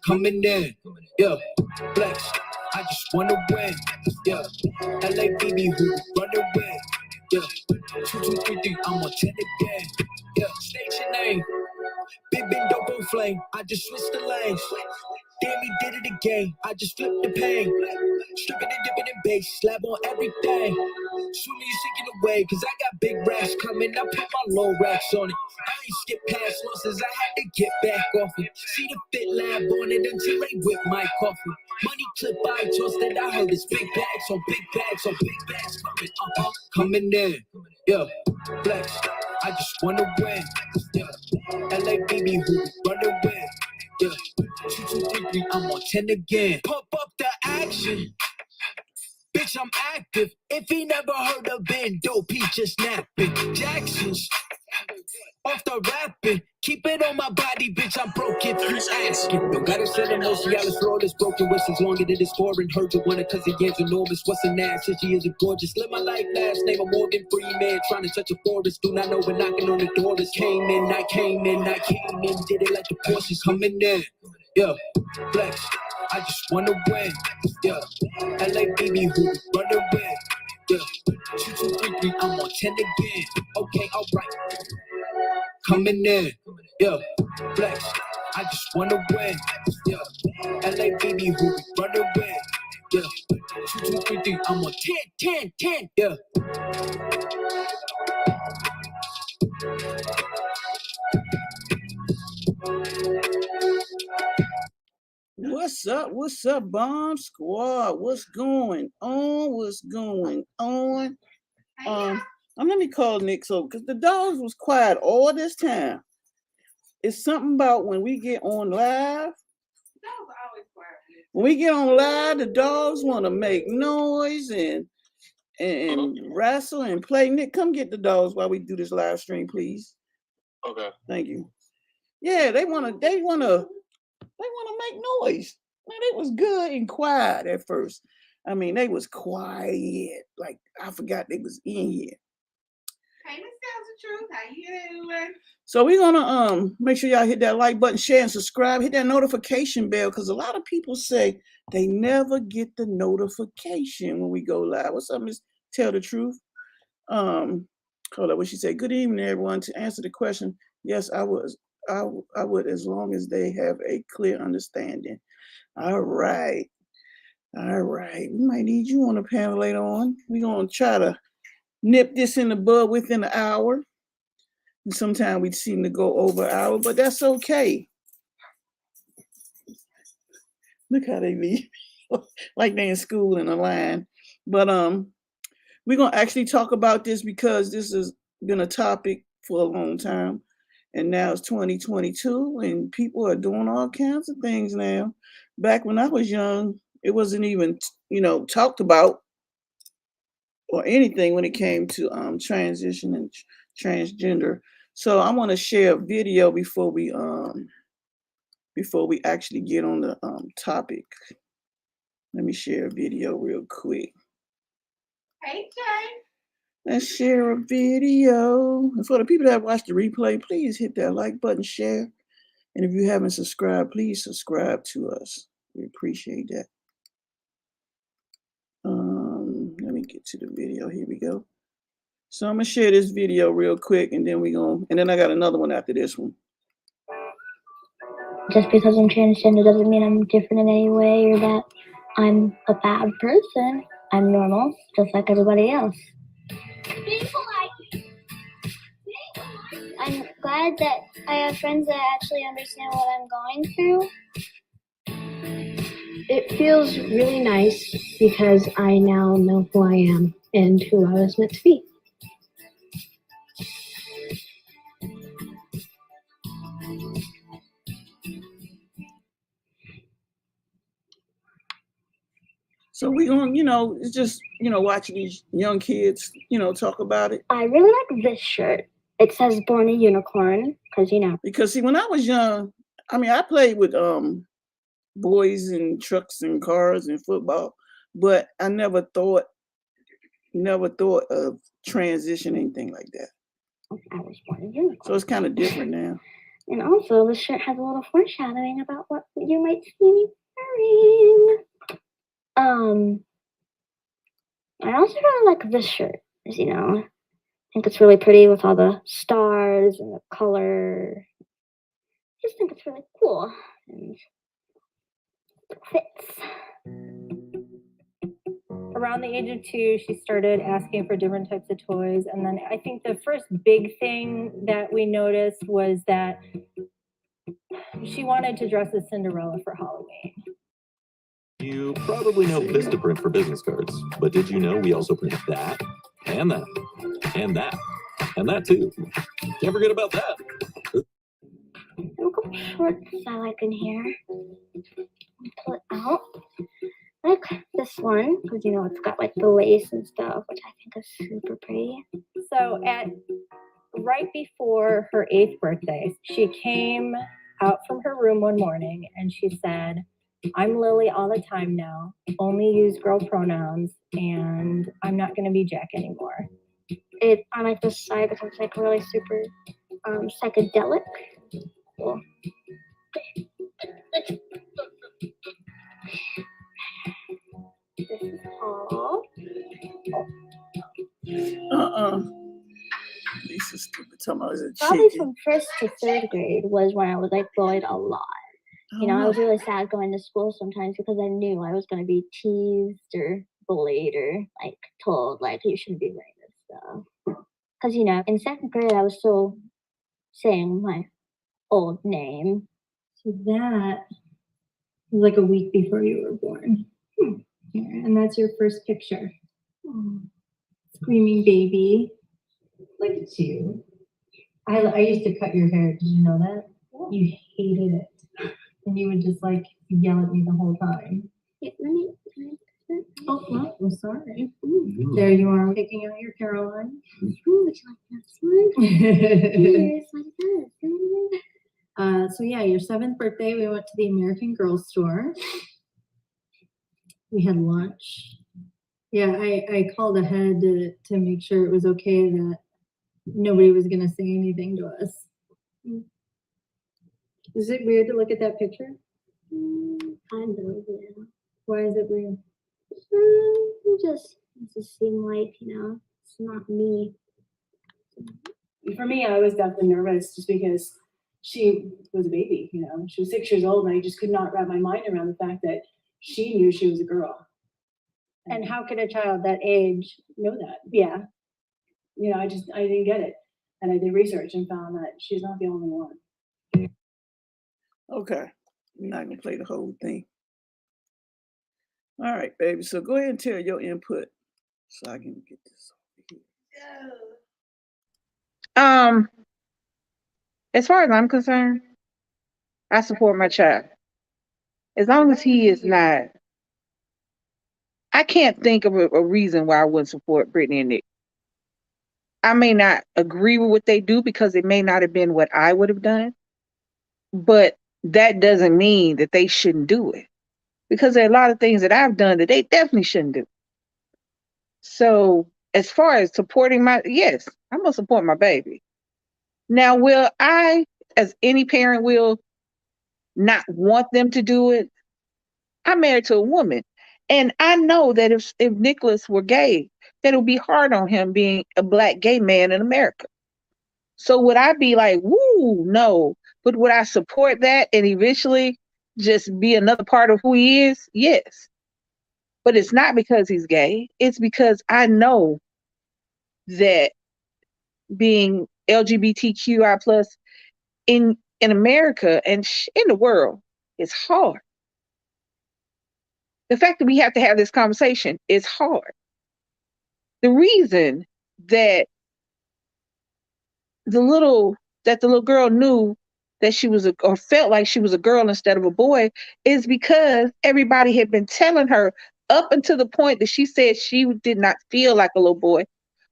coming in, yeah, flex. I just wanna win, yeah. LABB who run away, yeah. 2, 2, 3, 3, I'm on 10 again, yeah. Station name, Big Ben don't go flame. I just switched the lanes. Damn, he did it again. I just flipped the pain. Stripping and dipping in bass, slab on everything. Swimming you sinking away, cause I got big racks coming. I put my low racks on it. I ain't skip past losses, I had to get back off it. See the fit lab on it until they whip my coffee. Money clip I tossed that I heard is big bags on big bags on big bags coming. Coming in, yeah, flex. I just wanna win, yeah. LABB who run away, yeah. 2, 2, 3, 3, I'm on 10 again. Pump up the action. Bitch, I'm active. If he never heard of Ben Dope, he just napping. Jackson's off the rapping. Keep it on my body, bitch. I'm broke if you asking. Don't gotta sell the most. Cialis flawless. Broken whistles longer than it's foreign. Heard you want it cause the year's enormous. What's an ass? She is gorgeous. Live my life last name. I'm Morgan Freeman. Trying to touch a forest. Do not know when knocking on the door. This came in. I came in. I came in. Did it like the Porsches coming in. Yeah, flex. I just wanna win, yeah. LABB who run away, yeah. 2, 2, 3, 3, I'm on 10 again. Okay, alright. Coming in, yeah. Flex. I just wanna win, yeah. LABB who run away, yeah. 2, 2, 3, 3, I'm on 10, 10, 10, yeah. What's up, Bomb Squad? What's going on? Let me call Nick so because the dogs was quiet all this time. It's something about when we get on live. Dogs are always quiet. When we get on live, the dogs want to make noise and wrestle and play. Nick, come get the dogs while we do this live stream, please. Okay. Thank you. Yeah, they wanna make noise. Man, they was good and quiet at first. I mean, they was quiet. Like I forgot they was in here. Hey, Miss Tells the Truth, how you doing? So we're gonna make sure y'all hit that like button, share, and subscribe. Hit that notification bell because a lot of people say they never get the notification when we go live. What's up, Miss Tell the Truth? Hold up, what she said. Good evening, everyone. To answer the question, yes, I would, as long as they have a clear understanding. All right. We might need you on the panel later on. We're gonna try to nip this in the bud within an hour. And sometimes we seem to go over an hour, but that's okay. Look how they leave, like they in school in a line. But we're gonna actually talk about this because this has been a topic for a long time. And now it's 2022 and people are doing all kinds of things now. Back when I was young, it wasn't even, talked about or anything when it came to transition and transgender. So I want to share a video before we actually get on the topic. Let me share a video real quick. Hey, Jay. Let's share a video. And for the people that watch the replay, please hit that like button, share. And if you haven't subscribed, please subscribe to us. We appreciate that. Let me get to the video. Here we go. So I'm gonna share this video real quick, and then I got another one after this one. Just because I'm transgender doesn't mean I'm different in any way or that I'm a bad person. I'm normal, just like everybody else. I'm glad that I have friends that actually understand what I'm going through. It feels really nice because I now know who I am and who I was meant to be. So we gonna, it's just, watching these young kids, talk about it. I really like this shirt. It says "Born a Unicorn" Because see, when I was young, I played with boys and trucks and cars and football, but I never thought of transition, anything like that. I was born a unicorn. So it's kind of different now. And also, the shirt has a little foreshadowing about what you might see me wearing. I also really like this shirt, as you know. I think it's really pretty with all the stars and the color. I just think it's really cool and it fits. Around the age of 2, she started asking for different types of toys. And then I think the first big thing that we noticed was that she wanted to dress as Cinderella for Halloween. You probably know Vistaprint for business cards, but did you know we also print that, and that, and that, and that too? Can't forget about that. Look at shorts I like in here. Pull it out. I like this one because you know it's got like the lace and stuff, which I think is super pretty. So right before her 8th birthday, she came out from her room one morning and she said, "I'm Lily all the time now, only use girl pronouns, and I'm not going to be Jack anymore." I like this side because it's like really super psychedelic. Cool. This is all. Lisa's stupid. Talking about a Probably chicken. from 1st to 3rd grade was when I was like bullied a lot. You know, I was really sad going to school sometimes because I knew I was going to be teased or bullied or like told like you shouldn't be wearing this stuff. Because you know, in 2nd grade I was still saying my old name. So that was like a week before you were born. Here, and that's your first picture. Screaming baby. Like you. I used to cut your hair. Did you know that? You hated it. And you would just like yell at me the whole time. Yeah, let me. Oh, well, I'm sorry. There you are, picking out your Caroline. Would you like this one? Here's what it does. So yeah, your 7th birthday, we went to the American Girl store. We had lunch. Yeah, I called ahead to make sure it was okay that nobody was gonna say anything to us. Is it weird to look at that picture? Kind of, yeah. Why is it weird? It just seem like, you know, it's not me. For me, I was definitely nervous just because she was a baby, you know. She was 6 years old, and I just could not wrap my mind around the fact that she knew she was a girl. And how could a child that age Know that. Yeah. You know, I didn't get it. And I did research and found that she's not the only one. Okay. We're not going to play the whole thing. All right, baby. So go ahead and tell your input so I can get this over here. As far as I'm concerned, I support my child. As long as he is not, I can't think of a reason why I wouldn't support Brittany and Nick. I may not agree with what they do because it may not have been what I would have done, but that doesn't mean that they shouldn't do it. Because there are a lot of things that I've done that they definitely shouldn't do. So as far as supporting yes, I'm going to support my baby. Now, will I, as any parent will, not want them to do it? I'm married to a woman. And I know that if Nicholas were gay, that it would be hard on him being a Black gay man in America. So would I be like, woo, no. But would I support that and eventually just be another part of who he is? Yes. But it's not because he's gay. It's because I know that being LGBTQI plus in America and in the world is hard. The fact that we have to have this conversation is hard. The reason that the little girl knew that she was or felt like she was a girl instead of a boy is because everybody had been telling her up until the point that she said she did not feel like a little boy,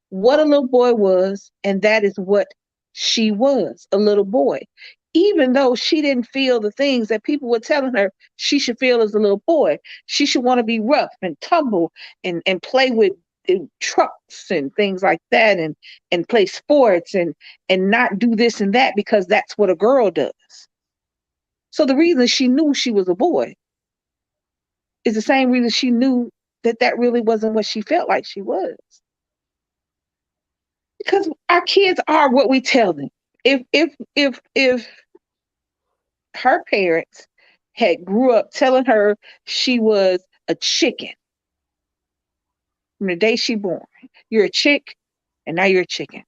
what a little boy was, and that is what she was, a little boy. Even though she didn't feel the things that people were telling her she should feel as a little boy. She should want to be rough and tumble and play with trucks and things like that, and play sports and not do this and that because that's what a girl does. So the reason she knew she was a boy is the same reason she knew that that really wasn't what she felt like she was. Because our kids are what we tell them. If her parents had grew up telling her she was a chicken from the day she born, you're a chick, and now you're a chicken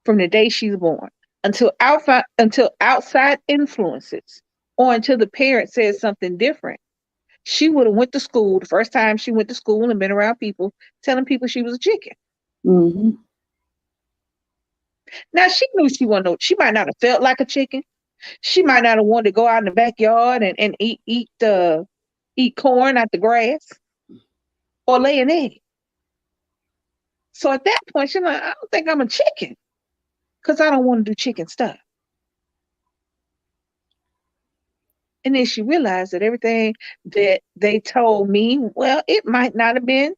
from the day she's born until outside influences or until the parent says something different. She would have went to school the first time she went to school and been around people telling people she was a chicken. Mm-hmm. Now she knew she wasn't. She might not have felt like a chicken. She might not have wanted to go out in the backyard and eat corn out the grass or lay an egg. So at that point, she's like, I don't think I'm a chicken because I don't want to do chicken stuff. And then she realized that everything that they told me, well, it might not have been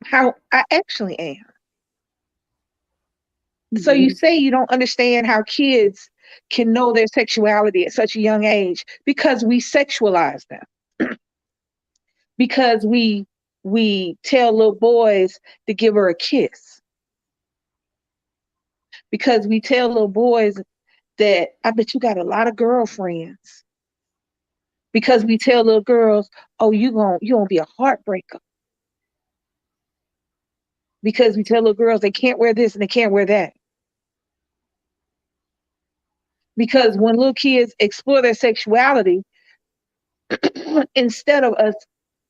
how I actually am. So you say you don't understand how kids can know their sexuality at such a young age because we sexualize them. Because we tell little boys to give her a kiss. Because we tell little boys that I bet you got a lot of girlfriends. Because we tell little girls, oh, you gonna be a heartbreaker. Because we tell little girls they can't wear this and they can't wear that. Because when little kids explore their sexuality, instead of us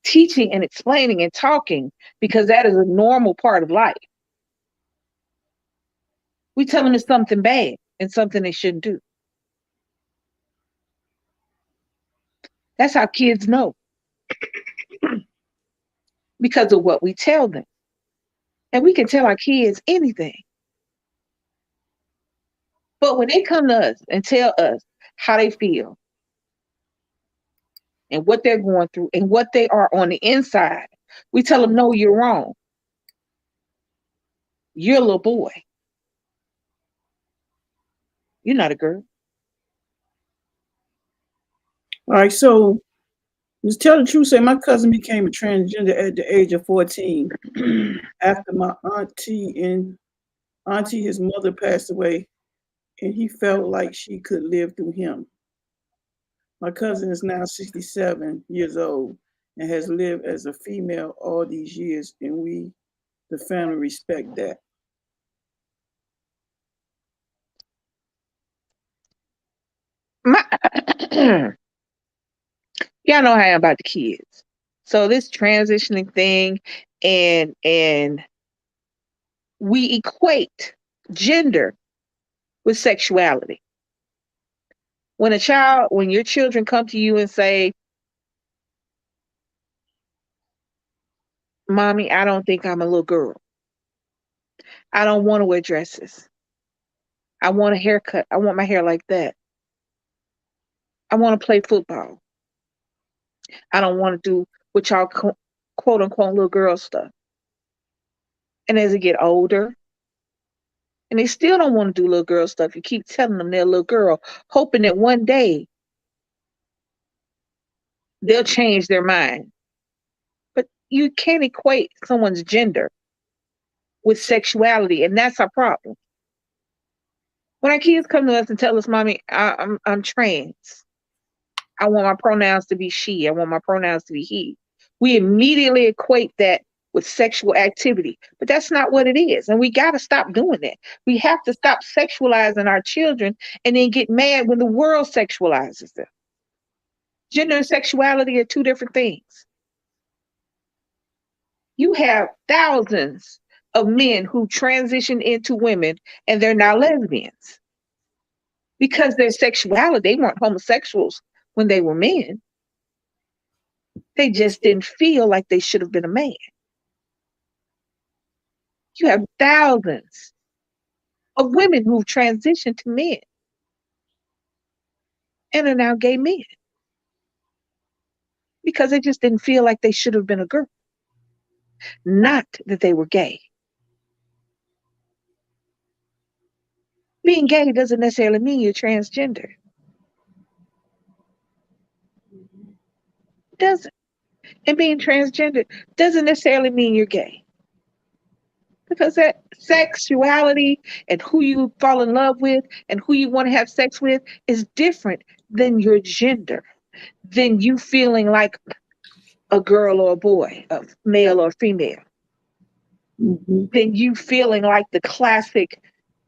teaching and explaining and talking, because that is a normal part of life, we tell them it's something bad and something they shouldn't do. That's how kids know. Because of what we tell them. And we can tell our kids anything. But when they come to us and tell us how they feel and what they're going through and what they are on the inside, we tell them, no, you're wrong. You're a little boy. You're not a girl. All right, so just tell the truth. Say my cousin became a transgender at the age of 14 after my auntie, his mother, passed away, and he felt like she could live through him. My cousin is now 67 years old and has lived as a female all these years, and we, the family, respect that. Y'all know how I am about the kids. So this transitioning thing and we equate gender with sexuality. When your children come to you and say, Mommy, I don't think I'm a little girl. I don't want to wear dresses. I want a haircut. I want my hair like that. I want to play football. I don't want to do what y'all quote unquote little girl stuff. And as they get older, and they still don't want to do little girl stuff, you keep telling them they're a little girl, hoping that one day they'll change their mind. But you can't equate someone's gender with sexuality, and that's our problem. When our kids come to us and tell us, Mommy, I'm trans. I want my pronouns to be she. I want my pronouns to be he. We immediately equate that with sexual activity, but that's not what it is. And we got to stop doing that. We have to stop sexualizing our children and then get mad when the world sexualizes them. Gender and sexuality are two different things. You have thousands of men who transition into women and they're now lesbians because their sexuality, they weren't homosexuals when they were men. They just didn't feel like they should have been a man. You have thousands of women who've transitioned to men and are now gay men because they just didn't feel like they should have been a girl. not that they were gay. Being gay doesn't necessarily mean you're transgender. It doesn't. And being transgender doesn't necessarily mean you're gay. Because that sexuality and who you fall in love with and who you want to have sex with is different than your gender, than you feeling like a girl or a boy, a male or female, than you feeling like the classic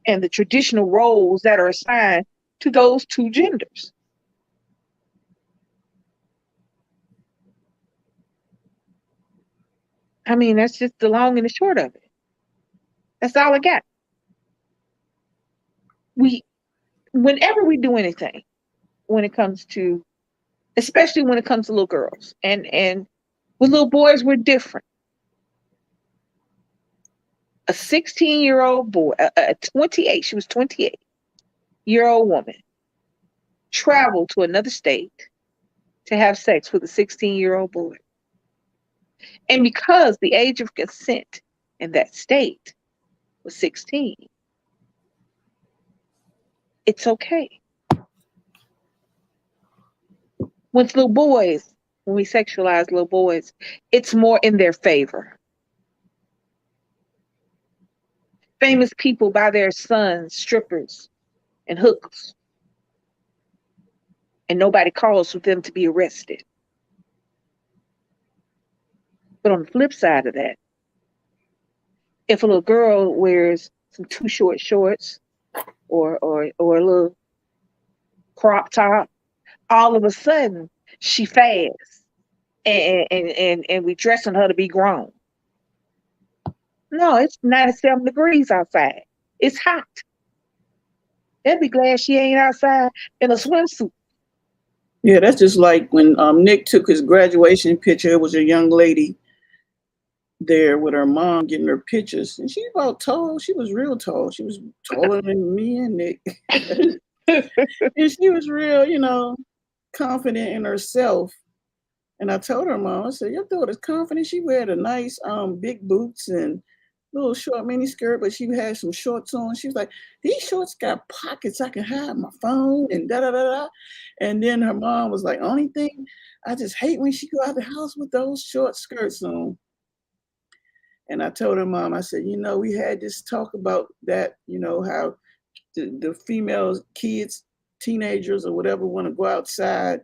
and the traditional roles that are assigned to those two genders. I mean, that's just the long and the short of it. That's all I got. Whenever we do anything, when it comes to, especially when it comes to little girls, and with little boys, we're different. A 16-year-old boy, she was 28-year-old woman, traveled to another state to have sex with a 16-year-old boy. And because the age of consent in that state was 16, it's okay. With little boys, when we sexualize little boys, it's more in their favor. Famous people buy their sons strippers and hookers, and nobody calls for them to be arrested. But on the flip side of that, if a little girl wears some too short shorts or a little crop top, all of a sudden she fast and we dressing her to be grown. No, it's 97 degrees outside. It's hot. They'll be glad she ain't outside in a swimsuit. Yeah, that's just like when Nick took his graduation picture. It was a young lady there with her mom getting her pictures, and she about tall. She was real tall. She was taller than me and Nick. And she was real, confident in herself. And I told her mom, I said, your daughter's confident. She wear the nice big boots and little short mini skirt, but she had some shorts on. She was like, these shorts got pockets. I can hide my phone and da-da-da-da. And then her mom was like, only thing, I just hate when she go out the house with those short skirts on. And I told her mom, I said, we had this talk about that, how the female kids, teenagers or whatever, want to go outside.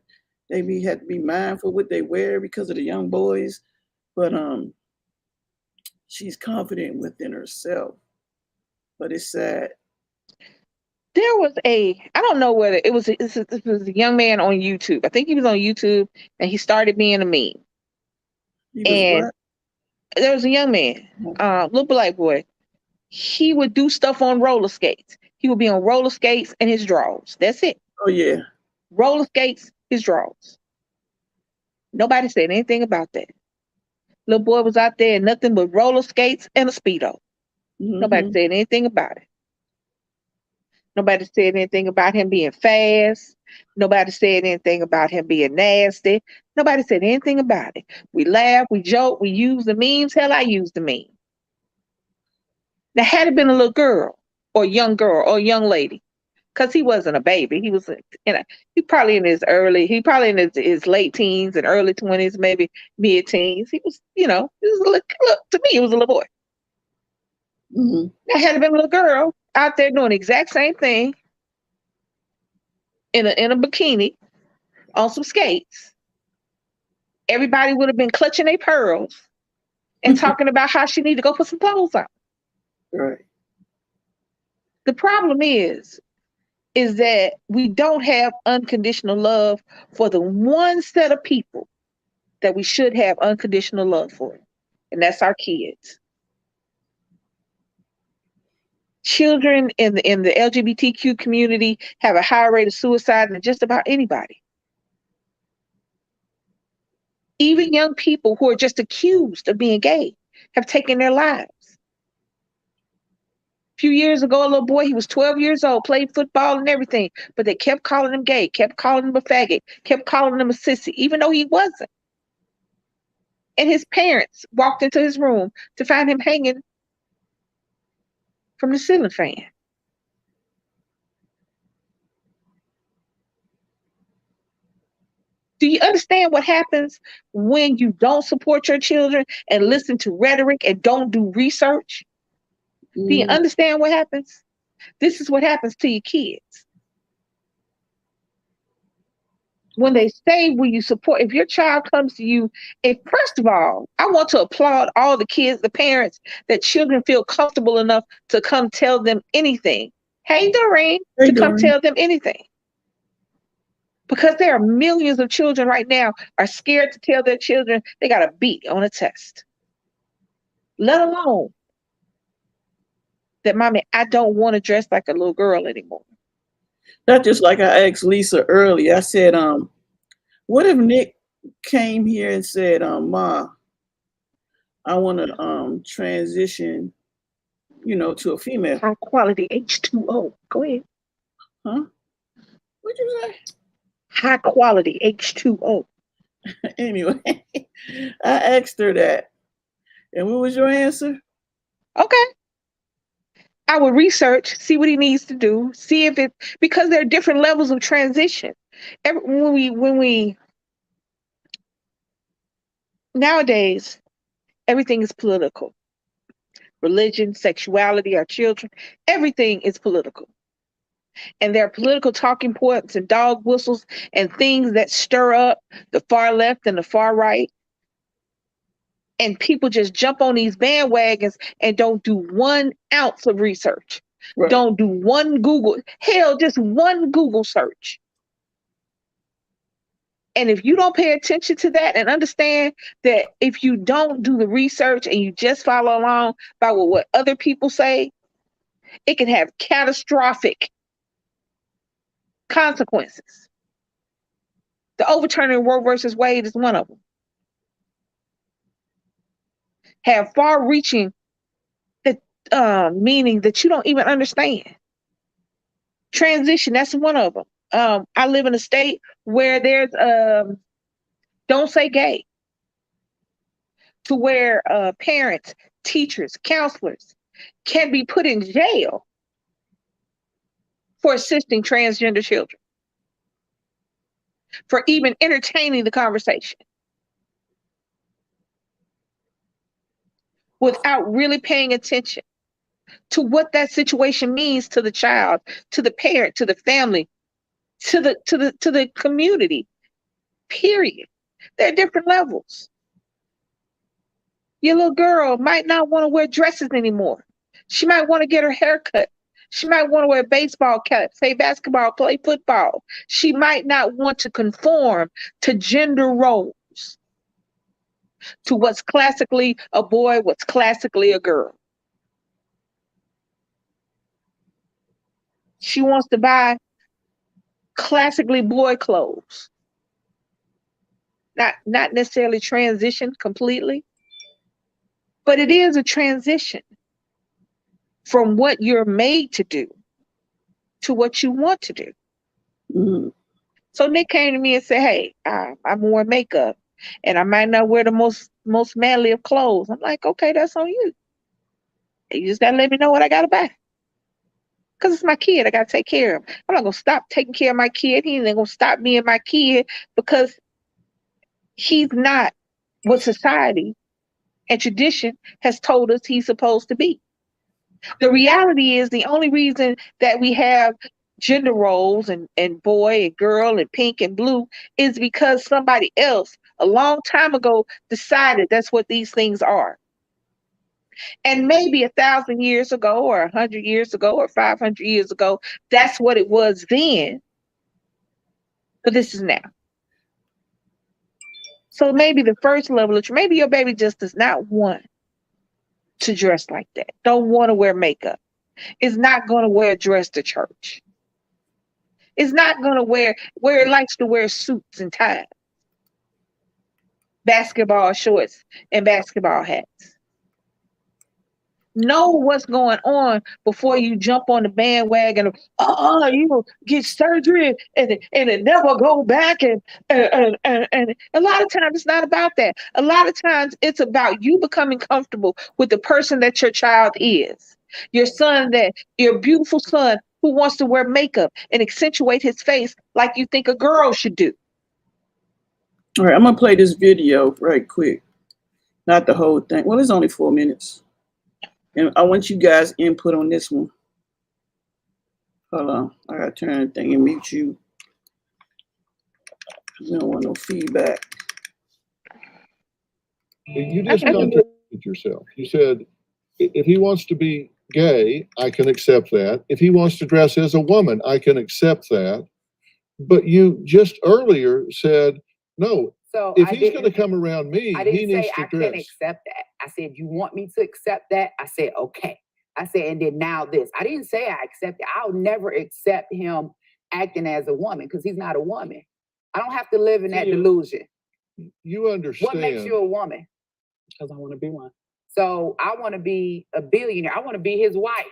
They had to be mindful what they wear because of the young boys. But she's confident within herself. But it's sad. There was I don't know whether it was a young man on YouTube. I think he was on YouTube and he started being a meme. And there was a young man, little black boy. He would do stuff on roller skates. He would be on roller skates and his drawers. That's it. Oh, yeah. Roller skates, his drawers. Nobody said anything about that. Little boy was out there in nothing but roller skates and a Speedo. Mm-hmm. Nobody said anything about it. Nobody said anything about him being fast. Nobody said anything about him being nasty. Nobody said anything about it. We laugh, we joke, we use the memes. Hell, I use the meme. Now, had it been a little girl or a young lady, because he wasn't a baby. He was he probably in his late teens and early 20s, maybe mid-teens. He was, he was to me, he was a little boy. Mm-hmm. Now, had it been a little girl out there doing the exact same thing in a bikini on some skates, everybody would have been clutching their pearls and talking about how she need to go put some clothes on. Right. The problem is that we don't have unconditional love for the one set of people that we should have unconditional love for, and that's our kids. Children in the LGBTQ community have a higher rate of suicide than just about anybody. Even young people who are just accused of being gay have taken their lives. A few years ago, a little boy, he was 12 years old, played football and everything, but they kept calling him gay, kept calling him a faggot, kept calling him a sissy, even though he wasn't. and his parents walked into his room to find him hanging from the ceiling fan. Do you understand what happens when you don't support your children and listen to rhetoric and don't do research? Do you understand what happens? This is what happens to your kids. When they say, will you support, if your child comes to you, first of all, I want to applaud all the kids, the parents, that children feel comfortable enough to come tell them anything. Hey, Doreen, Hey, to come Doreen. tell them anything. Because there are millions of children right now are scared to tell their children they got a B on a test. Let alone that, mommy, I don't want to dress like a little girl anymore. That's just like I asked Lisa earlier. I said, what if Nick came here and said, Ma, I want to transition, to a female. High quality H2O. Go ahead. Huh? What'd you say? High quality H2O. Anyway, I asked her that. And what was your answer? Okay. I would research, see what he needs to do, see if because there are different levels of transition. Nowadays, everything is political. Religion, sexuality, our children, everything is political. And there are political talking points and dog whistles and things that stir up the far left and the far right. And people just jump on these bandwagons and don't do 1 ounce of research. Right. Don't do one Google, hell, just one Google search. And if you don't pay attention to that and understand that if you don't do the research and you just follow along by what other people say, it can have catastrophic consequences. The overturning Roe versus Wade is one of them. Have far-reaching meaning that you don't even understand. Transition, that's one of them. I live in a state where there's don't say gay, to where parents, teachers, counselors can be put in jail for assisting transgender children, for even entertaining the conversation without really paying attention to what that situation means to the child, to the parent, to the family, to the community. Period. There are different levels. Your little girl might not want to wear dresses anymore. She might want to get her hair cut. She might want to wear baseball caps, play basketball, play football. She might not want to conform to gender roles, to what's classically a boy, what's classically a girl. She wants to buy classically boy clothes. Not necessarily transition completely, but it is a transition from what you're made to do to what you want to do. Mm-hmm. So Nick came to me and said, hey, I'm wearing makeup and I might not wear the most manly of clothes. I'm like, okay, that's on you. You just gotta let me know what I gotta buy. Because it's my kid, I gotta take care of him. I'm not gonna stop taking care of my kid. He ain't gonna stop being my kid because he's not what society and tradition has told us he's supposed to be. The reality is the only reason that we have gender roles and boy and girl and pink and blue is because somebody else a long time ago decided that's what these things are. And maybe 1,000 years ago or 100 years ago or 500 years ago, that's what it was then. But this is now. So maybe the first level of, maybe your baby just does not want to dress like that. Don't want to wear makeup. Is not going to wear a dress to church. Is not going to wear likes to wear suits and ties, basketball shorts and basketball hats. Know what's going on before you jump on the bandwagon of, you know, get surgery and it never go back. And a lot of times it's not about that. A lot of times it's about you becoming comfortable with the person that your child is. Your beautiful son who wants to wear makeup and accentuate his face like you think a girl should do. All right, I'm gonna play this video right quick. Not the whole thing. Well, it's only 4 minutes. And I want you guys' input on this one. Hold on. I gotta turn the thing and mute you. We don't want no feedback. You just contradicted yourself. You said, if he wants to be gay, I can accept that. If he wants to dress as a woman, I can accept that. But you just earlier said, no, so if he's going to come around me, he needs to dress. I can't accept that. I said, you want me to accept that? I said, okay. I said, and then now this. I didn't say I accept it. I'll never accept him acting as a woman because he's not a woman. I don't have to live in that delusion. You understand. What makes you a woman? Because I want to be one. So I want to be a billionaire. I want to be his wife.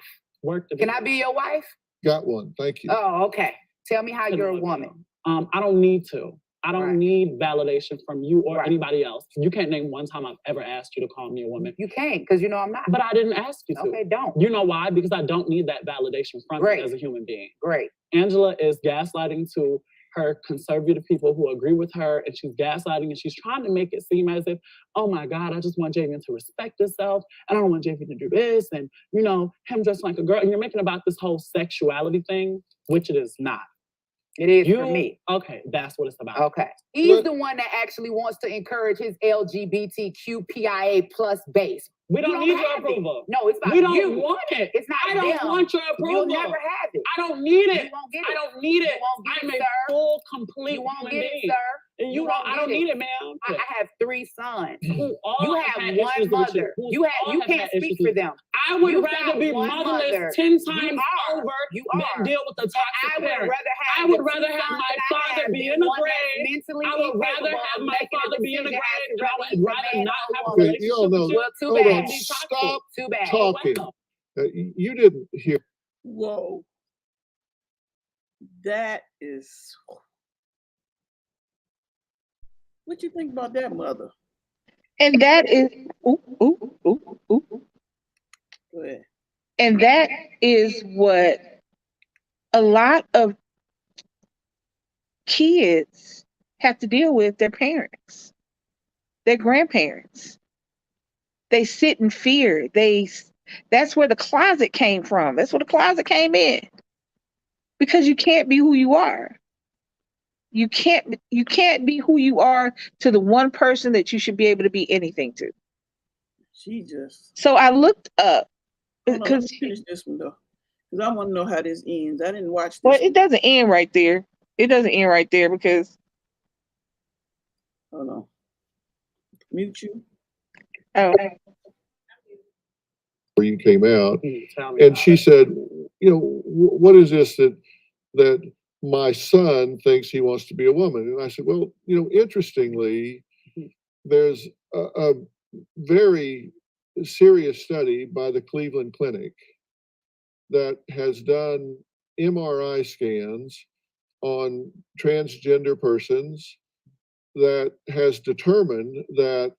Can I be your wife? Got one. Thank you. Oh, okay. Tell me how you're a woman. I don't need to. I don't need validation from you or anybody else. You can't name one time I've ever asked you to call me a woman. You can't, because you know I'm not. But I didn't ask you to. Okay, don't. You know why? Because I don't need that validation from you as a human being. Great. Angela is gaslighting to her conservative people who agree with her, and she's gaslighting and she's trying to make it seem as if, oh my God, I just want Javian to respect himself. I don't want Javian to do this, and you know, him dressed like a girl. And you're making about this whole sexuality thing, which it is not. It is for me. Okay, that's what it's about. Okay. He's the one that actually wants to encourage his LGBTQPIA+ base. We don't need your approval. No, it's about you. We you. don't want it. It's not I don't want your approval. You'll never have it. I don't need it. You won't get it. I don't need it. You won't get I'm it, a sir. full, complete You won't human get being. it, sir. And you don't. I don't need it, ma'am. I have 3 sons. Who all You have one mother. You can't speak for them. I would rather be motherless 10 times over than deal with the toxic parent. I would rather have my father be in the grave. I would rather have my father be in the grave. I would rather not have a relationship with you. Well, too bad. Stop too bad. talking. You didn't hear. Whoa. That is. What you think about that, mother? And that is, Go ahead. And that is what a lot of kids have to deal with their parents, their grandparents. They sit in fear. That's where the closet came from. That's where the closet came in. Because you can't be who you are. You can't be who you are to the one person that you should be able to be anything to. So I looked up because finish this one though, because I want to know how this ends. I didn't watch this. Well, it doesn't end right there. It doesn't end right there because. Hold on. Mute you. Oh. Where you came out, and she said, you know, what is this that my son thinks he wants to be a woman? And I said, well, you know, interestingly, there's a very serious study by the Cleveland Clinic that has done MRI scans on transgender persons that has determined that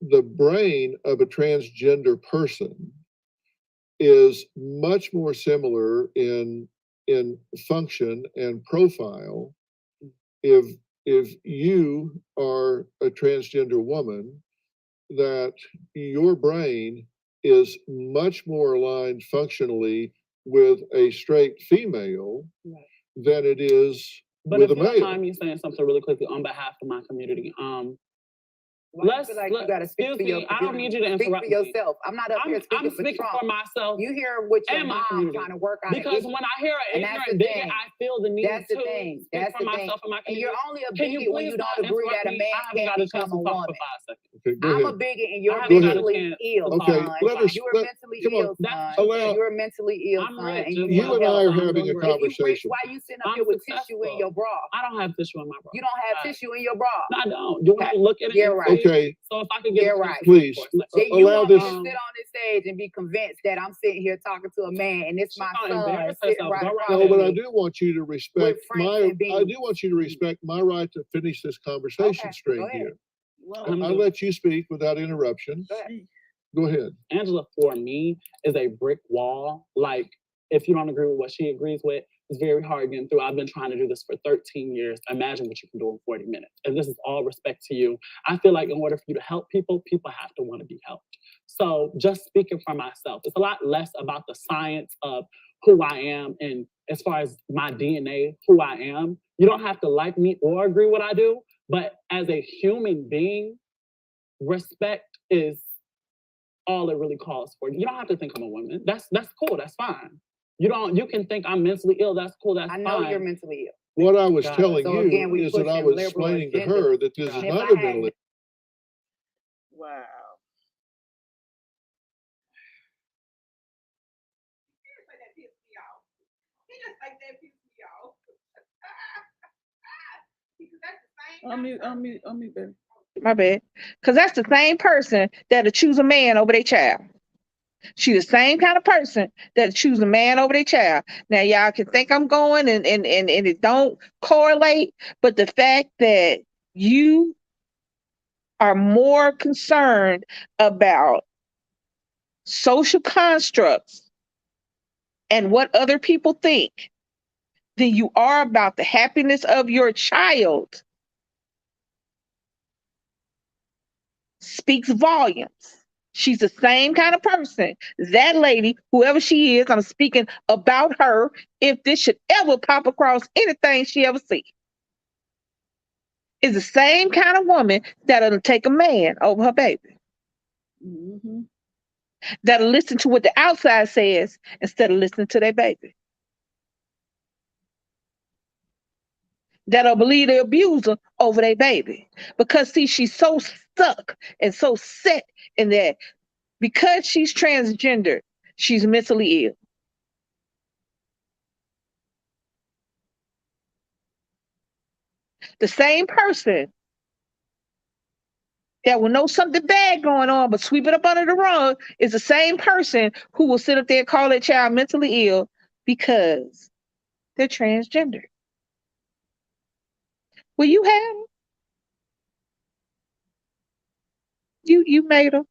the brain of a transgender person is much more similar in function and profile if you are a transgender woman, that your brain is much more aligned functionally with a straight female than it is with a male. But if you don't mind me saying something really quickly on behalf of my community, you gotta speak for I don't need you to interrupt me. Speak for yourself. I'm not up here speaking for Trump. For myself. You hear what your mom trying to work out. Because when I hear an ignorant bigot, I feel the need to speak for myself and my community. And you're only a bigot when you don't agree that a man can't become a woman. Okay, go I'm a ahead. bigot and you're I haven't had a mentally chance ill, to Okay, son. let us, You are let, mentally come on, ill, son. allow, You're mentally ill, I'm son, rich and you as need you and I help. are I'm having doing a great. If you rich, conversation. why you sitting up I'm here with tissue in successful. your bra? I don't have tissue in my bra. You don't have Right. tissue in your bra. No, I don't. You want Okay. to look at it? Yeah, and right. see? Okay, So if I could get Yeah, a right. chance, please, of course. Then you allow want me this. to sit on this stage and be convinced that I'm sitting here talking to a man and it's She's my gonna son embarrass sitting herself. right Go across right No, from but I me do want you to with respect Franks my, and beans. I do want you to respect my right to finish this conversation Okay, string go ahead. here. Well, I let you speak without interruption. Go ahead. she, Go ahead. Angela, for me, is a brick wall. Like, if you don't agree with what she agrees with, it's very hard getting through. I've been trying to do this for 13 years. Imagine what you can do in 40 minutes. And this is all respect to you. I feel like in order for you to help people, people have to want to be helped. So just speaking for myself, it's a lot less about the science of who I am and as far as my DNA, who I am. You don't have to like me or agree what I do, but as a human being, respect is all it really calls for. You don't have to think I'm a woman. That's cool. That's fine. You can think I'm mentally ill. That's cool. That's I know fine. you're mentally ill. What I was Got it. telling So you again, we is that I pushing was liberal explaining to agenda. her that this is And if not I a had mental. wow. Seriously, that pissed me off. He just like that pissed me off. Because that's the same. Unmute, baby. My bad. Because that's the same person that'll choose a man over their child. She the same kind of person that choose a man over their child. Now y'all can think I'm going and it don't correlate, but the fact that you are more concerned about social constructs and what other people think than you are about the happiness of your child speaks volumes. She's the same kind of person. That lady, whoever she is, I'm speaking about her, if this should ever pop across anything she ever sees, is the same kind of woman that'll take a man over her baby. Mm-hmm. That'll listen to what the outside says instead of listening to their baby. That'll believe the abuser over their baby. Because see, she's so stuck and so set in that because she's transgender, she's mentally ill. The same person that will know something bad going on but sweep it up under the rug is the same person who will sit up there and call their child mentally ill because they're transgender. Well, you had them. You made them.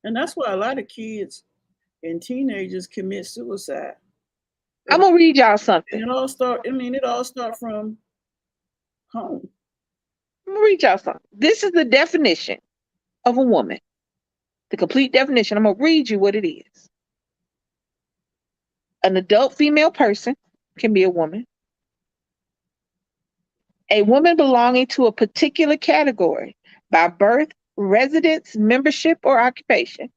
And that's why a lot of kids and teenagers commit suicide. I'm gonna read y'all something. It all start from home. I'm gonna read y'all something. This is the definition of a woman. The complete definition. I'm gonna read you what it is. An adult female person can be a woman. A woman belonging to a particular category by birth, residence, membership, or occupation.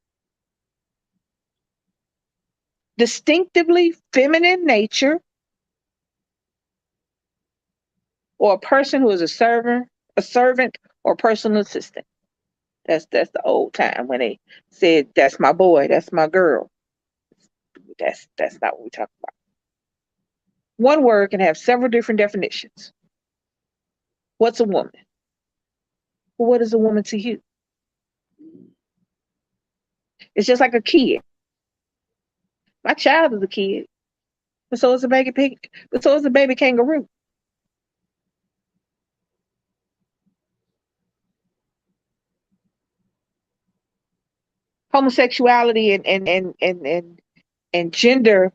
Distinctively feminine nature, or a person who is a servant, or personal assistant. That's the old time when they said, "That's my boy, that's my girl." That's not what we're talking about. One word can have several different definitions. What's a woman? Well, what is a woman to you? It's just like a kid. My child is a kid, but so is a baby pig, but so is a baby kangaroo. Homosexuality and gender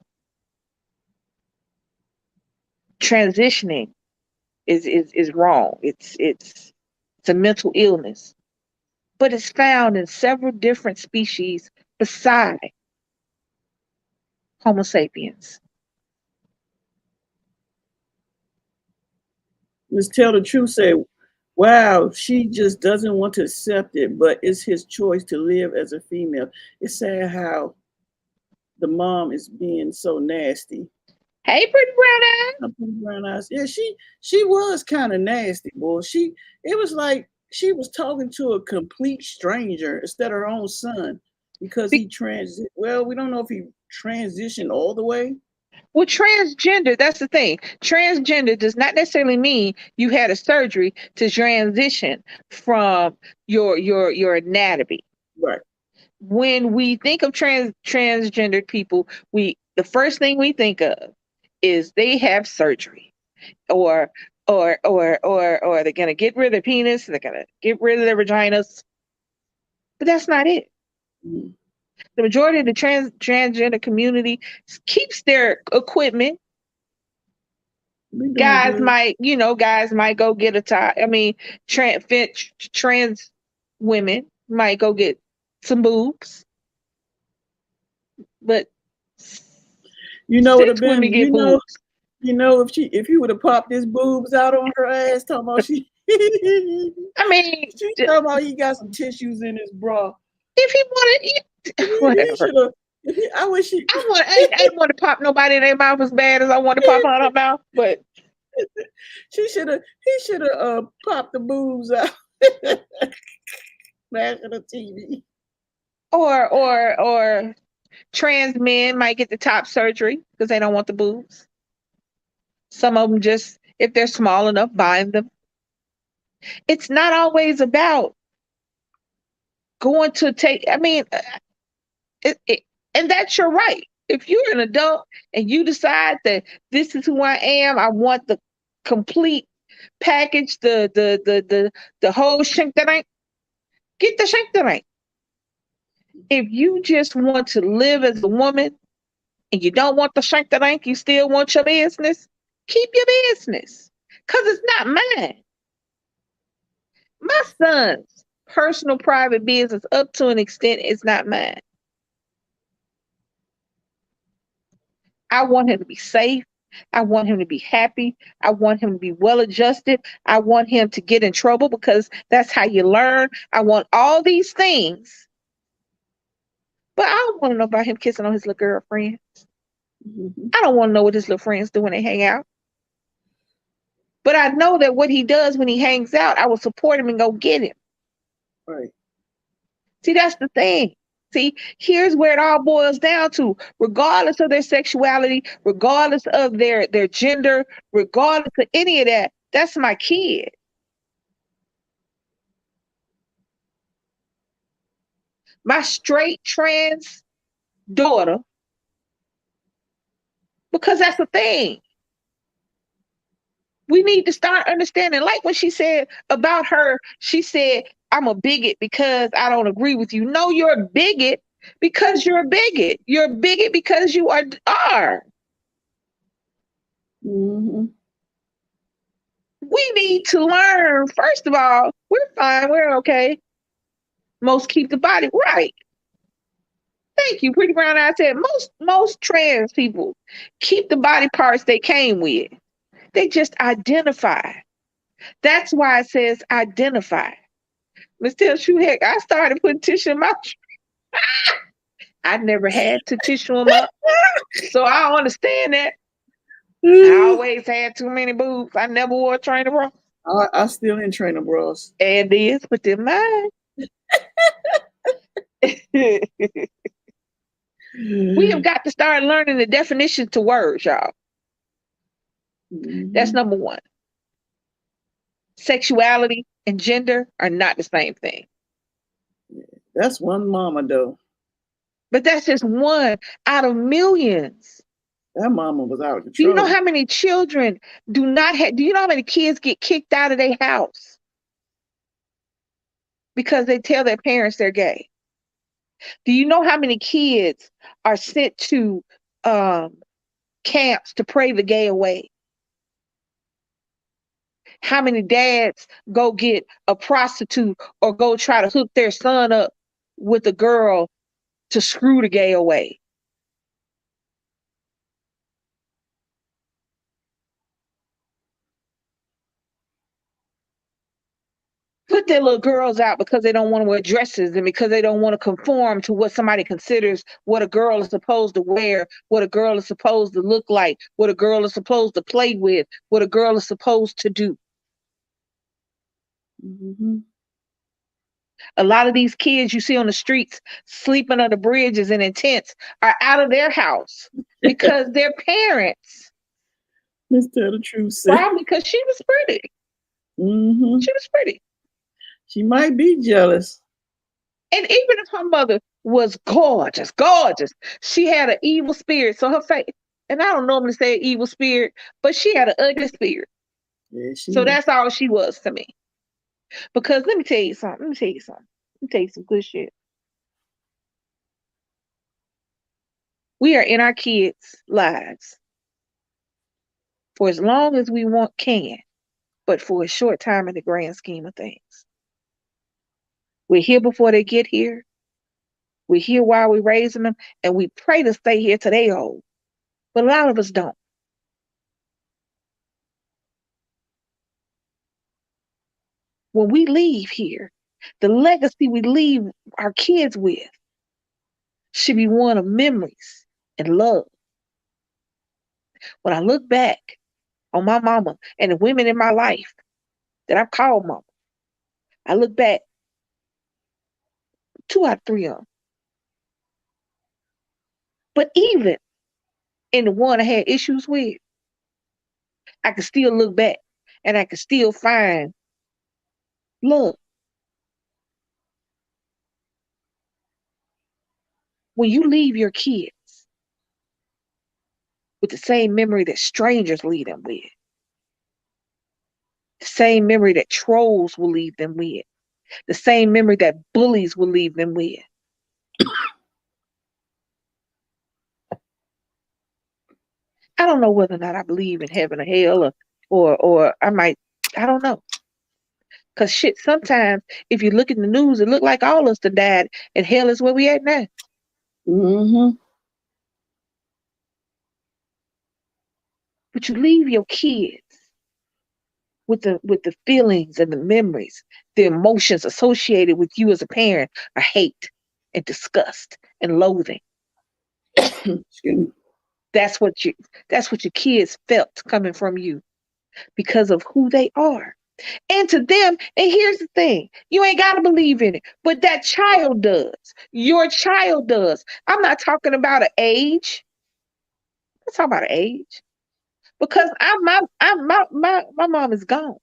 transitioning is wrong. It's a mental illness, but it's found in several different species beside Homo sapiens. Ms. Tell the Truth said, wow, she just doesn't want to accept it, but it's his choice to live as a female. It's sad how the mom is being so nasty. Hey, pretty brown eyes. Pretty brown eyes. Yeah, she was kind of nasty, boy. It was like she was talking to a complete stranger instead of her own son because he well, we don't know if he transitioned all the way. Well, transgender, that's the thing. Transgender does not necessarily mean you had a surgery to transition from your anatomy. Right. When we think of transgendered people, the first thing we think of is they have surgery, or they're gonna get rid of their penis, they're gonna get rid of their vaginas. But that's not it. Mm. The majority of the transgender community keeps their equipment. Guys might go get a tie. I mean, trans women might go get some boobs, but you know what have been women get boobs. If you would have popped his boobs out on her ass, talking about she I mean, she talking about he got some tissues in his bra. If he wanted, whatever. I didn't want to pop nobody in their mouth as bad as I want to pop out her mouth, but he should have popped the boobs out back on the TV. Or trans men might get the top surgery because they don't want the boobs. Some of them just, if they're small enough, bind them. It's not always about going to take, I mean, and that's your right. If you're an adult and you decide that this is who I am, I want the complete package, the whole shank-da-dank, get the shank-da-dank. If you just want to live as a woman and you don't want the shank-da-dank, you still want your business, keep your business, because it's not mine. My son's personal private business, up to an extent, is not mine. I want him to be safe. I want him to be happy. I want him to be well adjusted. I want him to get in trouble because that's how you learn. I want all these things. But I don't want to know about him kissing on his little girlfriends. Mm-hmm. I don't want to know what his little friends do when they hang out. But I know that what he does when he hangs out, I will support him and go get him. Right. See, that's the thing. See, here's where it all boils down to. Regardless of their sexuality, regardless of their gender, regardless of any of that, that's my kid. My straight trans daughter, because that's the thing. We need to start understanding, like when she said about her, she said, I'm a bigot because I don't agree with you. No, you're a bigot because you're a bigot. You're a bigot because you are. Mm-hmm. We need to learn, first of all, we're fine, we're okay. Most keep the body right. Thank you, Pretty Brown Eye said most trans people keep the body parts they came with. They just identify. That's why it says identify. Miss Telshu, heck, I started putting tissue in my I never had to tissue them up. So I don't understand that. I always had too many boobs. I never wore a trainer bra. I still in trainer bras. And this, but they're mine. We have got to start learning the definition to words, y'all. Mm-hmm. That's number one. Sexuality and gender are not the same thing. That's one mama, though. But that's just one out of millions. That mama was out of control. Do you know how many children do you know how many kids get kicked out of their house because they tell their parents they're gay? Do you know how many kids are sent to camps to pray the gay away? How many dads go get a prostitute or go try to hook their son up with a girl to screw the gay away? Put their little girls out because they don't want to wear dresses and because they don't want to conform to what somebody considers what a girl is supposed to wear, what a girl is supposed to look like, what a girl is supposed to play with, what a girl is supposed to do. Mm-hmm. A lot of these kids you see on the streets sleeping under bridges and in tents are out of their house because their parents. Let's tell the truth. Probably because she was pretty. Mm-hmm. She was pretty. She might be jealous. And even if her mother was gorgeous, she had an evil spirit. So her face, and I don't normally say evil spirit, but she had an ugly spirit. Yeah, so that's all she was to me. Because let me tell you something. Let me tell you some good shit. We are in our kids' lives for as long as we can, but for a short time in the grand scheme of things. We're here before they get here. We're here while we're raising them, and we pray to stay here till they old. But a lot of us don't. When we leave here, the legacy we leave our kids with should be one of memories and love. When I look back on my mama and the women in my life that I've called mama, I look back, 2 out of 3 of them. But even in the one I had issues with, I can still look back and I can still find love. When you leave your kids with the same memory that strangers leave them with, the same memory that trolls will leave them with, the same memory that bullies will leave them with, I don't know whether or not I believe in heaven or hell or I don't know. Because shit, sometimes if you look at the news, it look like all of us done died and hell is where we at now. Mm-hmm. But you leave your kids with the feelings and the memories, the emotions associated with you as a parent are hate and disgust and loathing. Excuse me. That's what your kids felt coming from you because of who they are. And to them, and here's the thing, you ain't got to believe in it, but that child does. Your child does. I'm not talking about an age. I'm talking about an age. Because my mom is gone.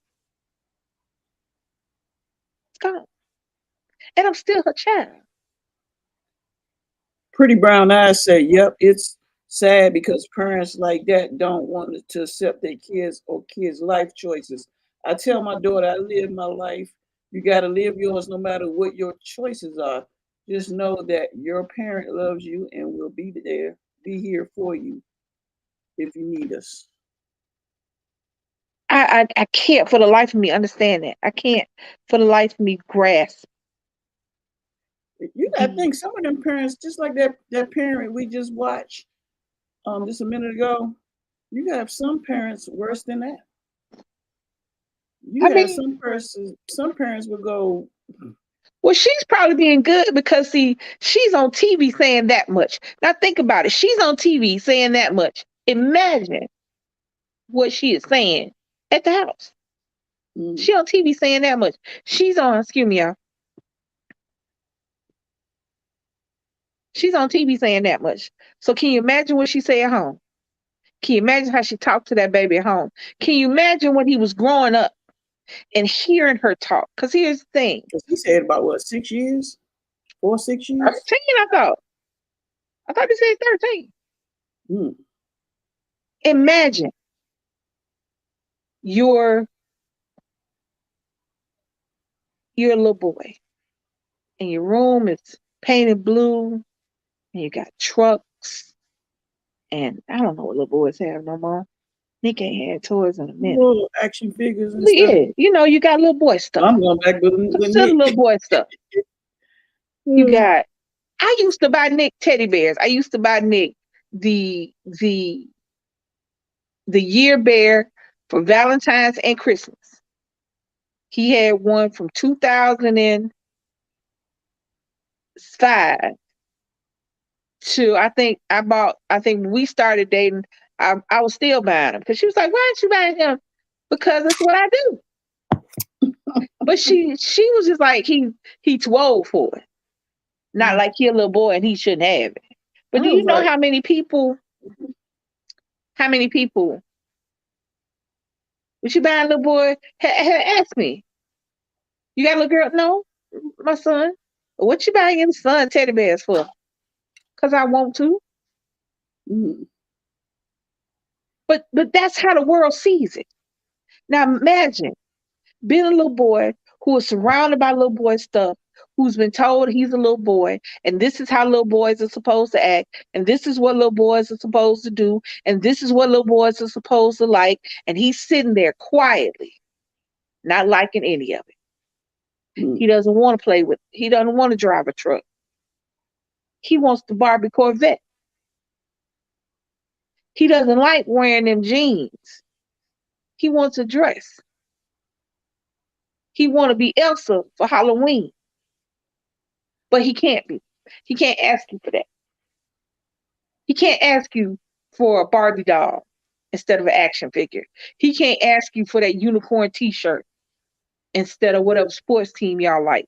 It's gone. And I'm still her child. Pretty Brown Eyes say, yep, it's sad because parents like that don't want to accept their kids or kids' life choices. I tell my daughter, I live my life. You got to live yours no matter what your choices are. Just know that your parent loves you and will be here for you if you need us. I can't for the life of me understand that. I can't for the life of me grasp. You gotta think some of them parents, just like that parent we just watched just a minute ago, you have some parents worse than that. Some parents would go. Well, she's probably being good because see, she's on TV saying that much. Now think about it. She's on TV saying that much. Imagine what she is saying at the house. She on TV saying that much. She's on, excuse me, y'all. She's on TV saying that much. So can you imagine what she say at home? Can you imagine how she talked to that baby at home? Can you imagine when he was growing up and hearing her talk? Because here's the thing. He said about what, 6 years? 6 years? 13, I thought. I thought he said 13. Imagine you're a little boy and your room is painted blue and you got trucks and I don't know what little boys have no more. Nick ain't had toys in a minute. Little action figures and yeah, stuff. you know, you got little boy stuff. I'm going back with Nick. Little boy stuff. You got, I used to buy Nick teddy bears. I used to buy Nick the year bear for Valentine's and Christmas. He had one from 2005 to I think when we started dating, I was still buying him because she was like, why aren't you buying him? Because that's what I do. But she was just like, he too old for it. Not like he a little boy and he shouldn't have it. But do I you was know like, how many people, would you buy a little boy? Ask me. You got a little girl? No, my son. What you buying your son teddy bears for? Because I want to. mm, But that's how the world sees it. Now imagine being a little boy who is surrounded by little boy stuff, who's been told he's a little boy, and this is how little boys are supposed to act, and this is what little boys are supposed to do, and this is what little boys are supposed to like, and he's sitting there quietly, not liking any of it. mm. He doesn't want to play with, he doesn't want to drive a truck. He wants the Barbie Corvette. He doesn't like wearing them jeans. He wants a dress. He want to be Elsa for Halloween. But he can't be. He can't ask you for that. He can't ask you for a Barbie doll instead of an action figure. He can't ask you for that unicorn t-shirt instead of whatever sports team y'all like.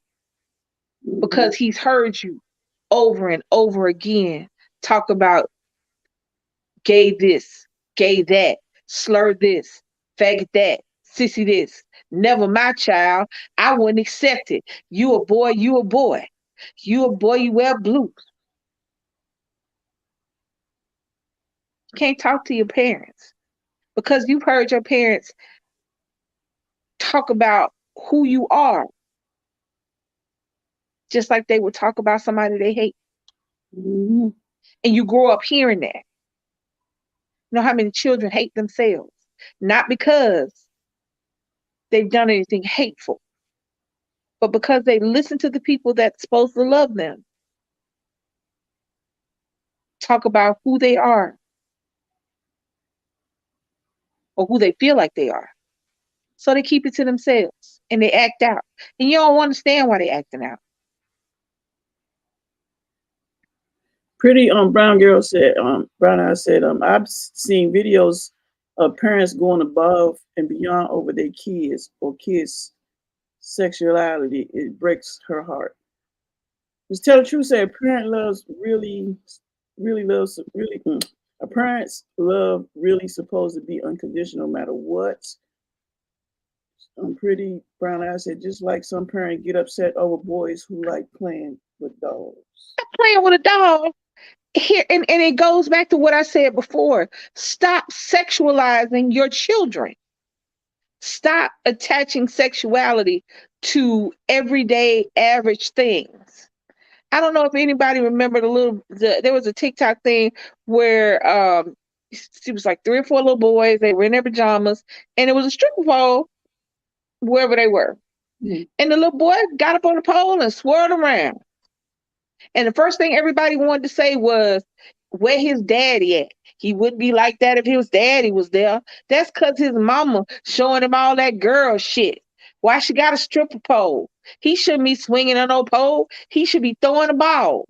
Because he's heard you over and over again talk about gay this, gay that, slur this, faggot that, sissy this. Never my child. I wouldn't accept it. You a boy, you a boy. You a boy, you wear blue. You can't talk to your parents because you've heard your parents talk about who you are, just like they would talk about somebody they hate. Mm-hmm. And you grow up hearing that. You know how many children hate themselves? Not because they've done anything hateful, but because they listen to the people that's supposed to love them talk about who they are or who they feel like they are. So they keep it to themselves and they act out. And you don't understand why they're acting out. Pretty brown girl said, brown eye said, I've seen videos of parents going above and beyond over their kids or kids' sexuality. It breaks her heart. Just tell the truth, say a parent loves a parent's love really supposed to be unconditional no matter what. Pretty brown eye said, just like some parents get upset over boys who like playing with dolls. Playing with a doll. Here and it goes back to what I said before. Stop sexualizing your children. Stop attaching sexuality to everyday average things. I don't know if anybody remembered there was a TikTok thing where it was like 3 or 4 little boys, they were in their pajamas, and it was a stripper pole wherever they were. Mm-hmm. And the little boy got up on the pole and swirled around. And the first thing everybody wanted to say was, where his daddy at? He wouldn't be like that if his daddy was there. That's because his mama showing him all that girl shit. Why she got a stripper pole? He shouldn't be swinging on no pole. He should be throwing a ball.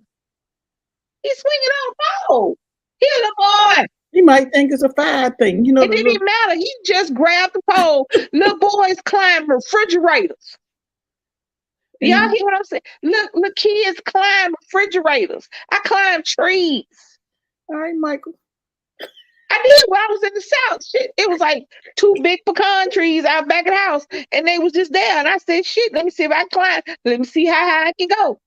He's swinging on a pole. He's a boy. He might think it's a fire thing. You know, it didn't even matter. He just grabbed the pole. Little boys climb refrigerators. Y'all hear what I'm saying? Look, kids climb refrigerators. I climb trees. All right, Michael. I did when I was in the South. Shit, it was like 2 big pecan trees out back of the house, and they was just there. And I said, shit, let me see if I can climb. Let me see how high I can go.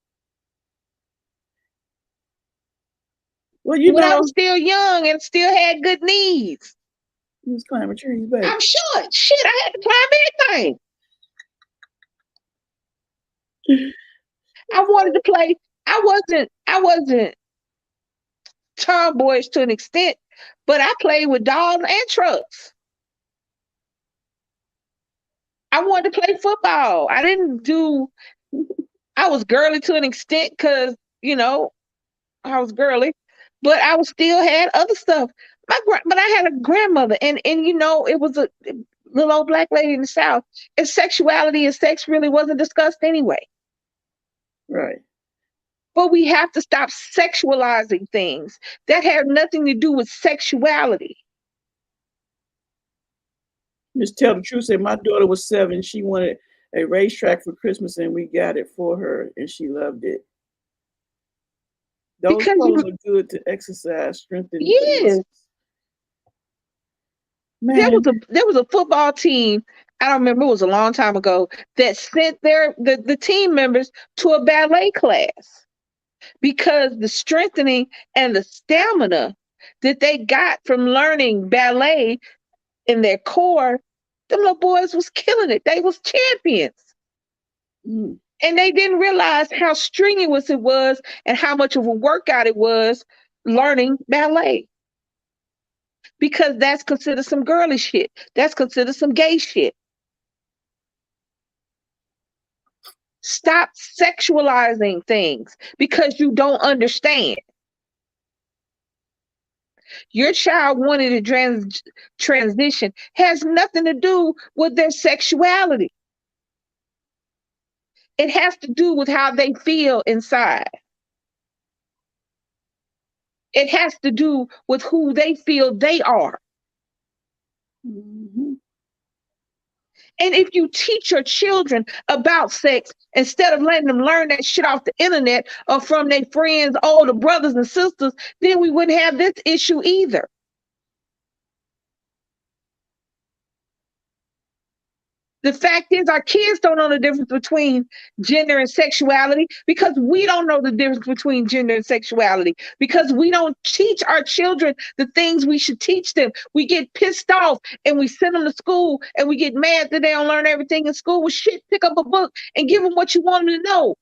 Well, when I was still young and still had good knees. You was climbing trees, baby. I'm short. Shit, I had to climb anything. I wanted to play. I wasn't tomboyish to an extent, but I played with dolls and trucks. I wanted to play football. I was girly to an extent because, I was girly, but I still had other stuff. But I had a grandmother and it was a little old black lady in the South, and sexuality and sex really wasn't discussed anyway. Right. But we have to stop sexualizing things that have nothing to do with sexuality. Just tell the truth. Say my daughter was 7. She wanted a racetrack for Christmas, and we got it for her, and she loved it. Those Because clothes are good to exercise, strengthen the yes, muscles. there Man, was a football team. I don't remember. It was a long time ago that sent the team members to a ballet class because the strengthening and the stamina that they got from learning ballet in their core, them little boys was killing it. They was champions. mm, And they didn't realize how strenuous it was and how much of a workout it was learning ballet. Because that's considered some girly shit. That's considered some gay shit. Stop sexualizing things because you don't understand. Your child wanting to transition has nothing to do with their sexuality. It has to do with how they feel inside. It has to do with who they feel they are. mhm. And if you teach your children about sex instead of letting them learn that shit off the internet or from their friends, older brothers and sisters, then we wouldn't have this issue either. The fact is, our kids don't know the difference between gender and sexuality because we don't know the difference between gender and sexuality because we don't teach our children the things we should teach them. We get pissed off and we send them to school and we get mad that they don't learn everything in school. Well, shit, pick up a book and give them what you want them to know.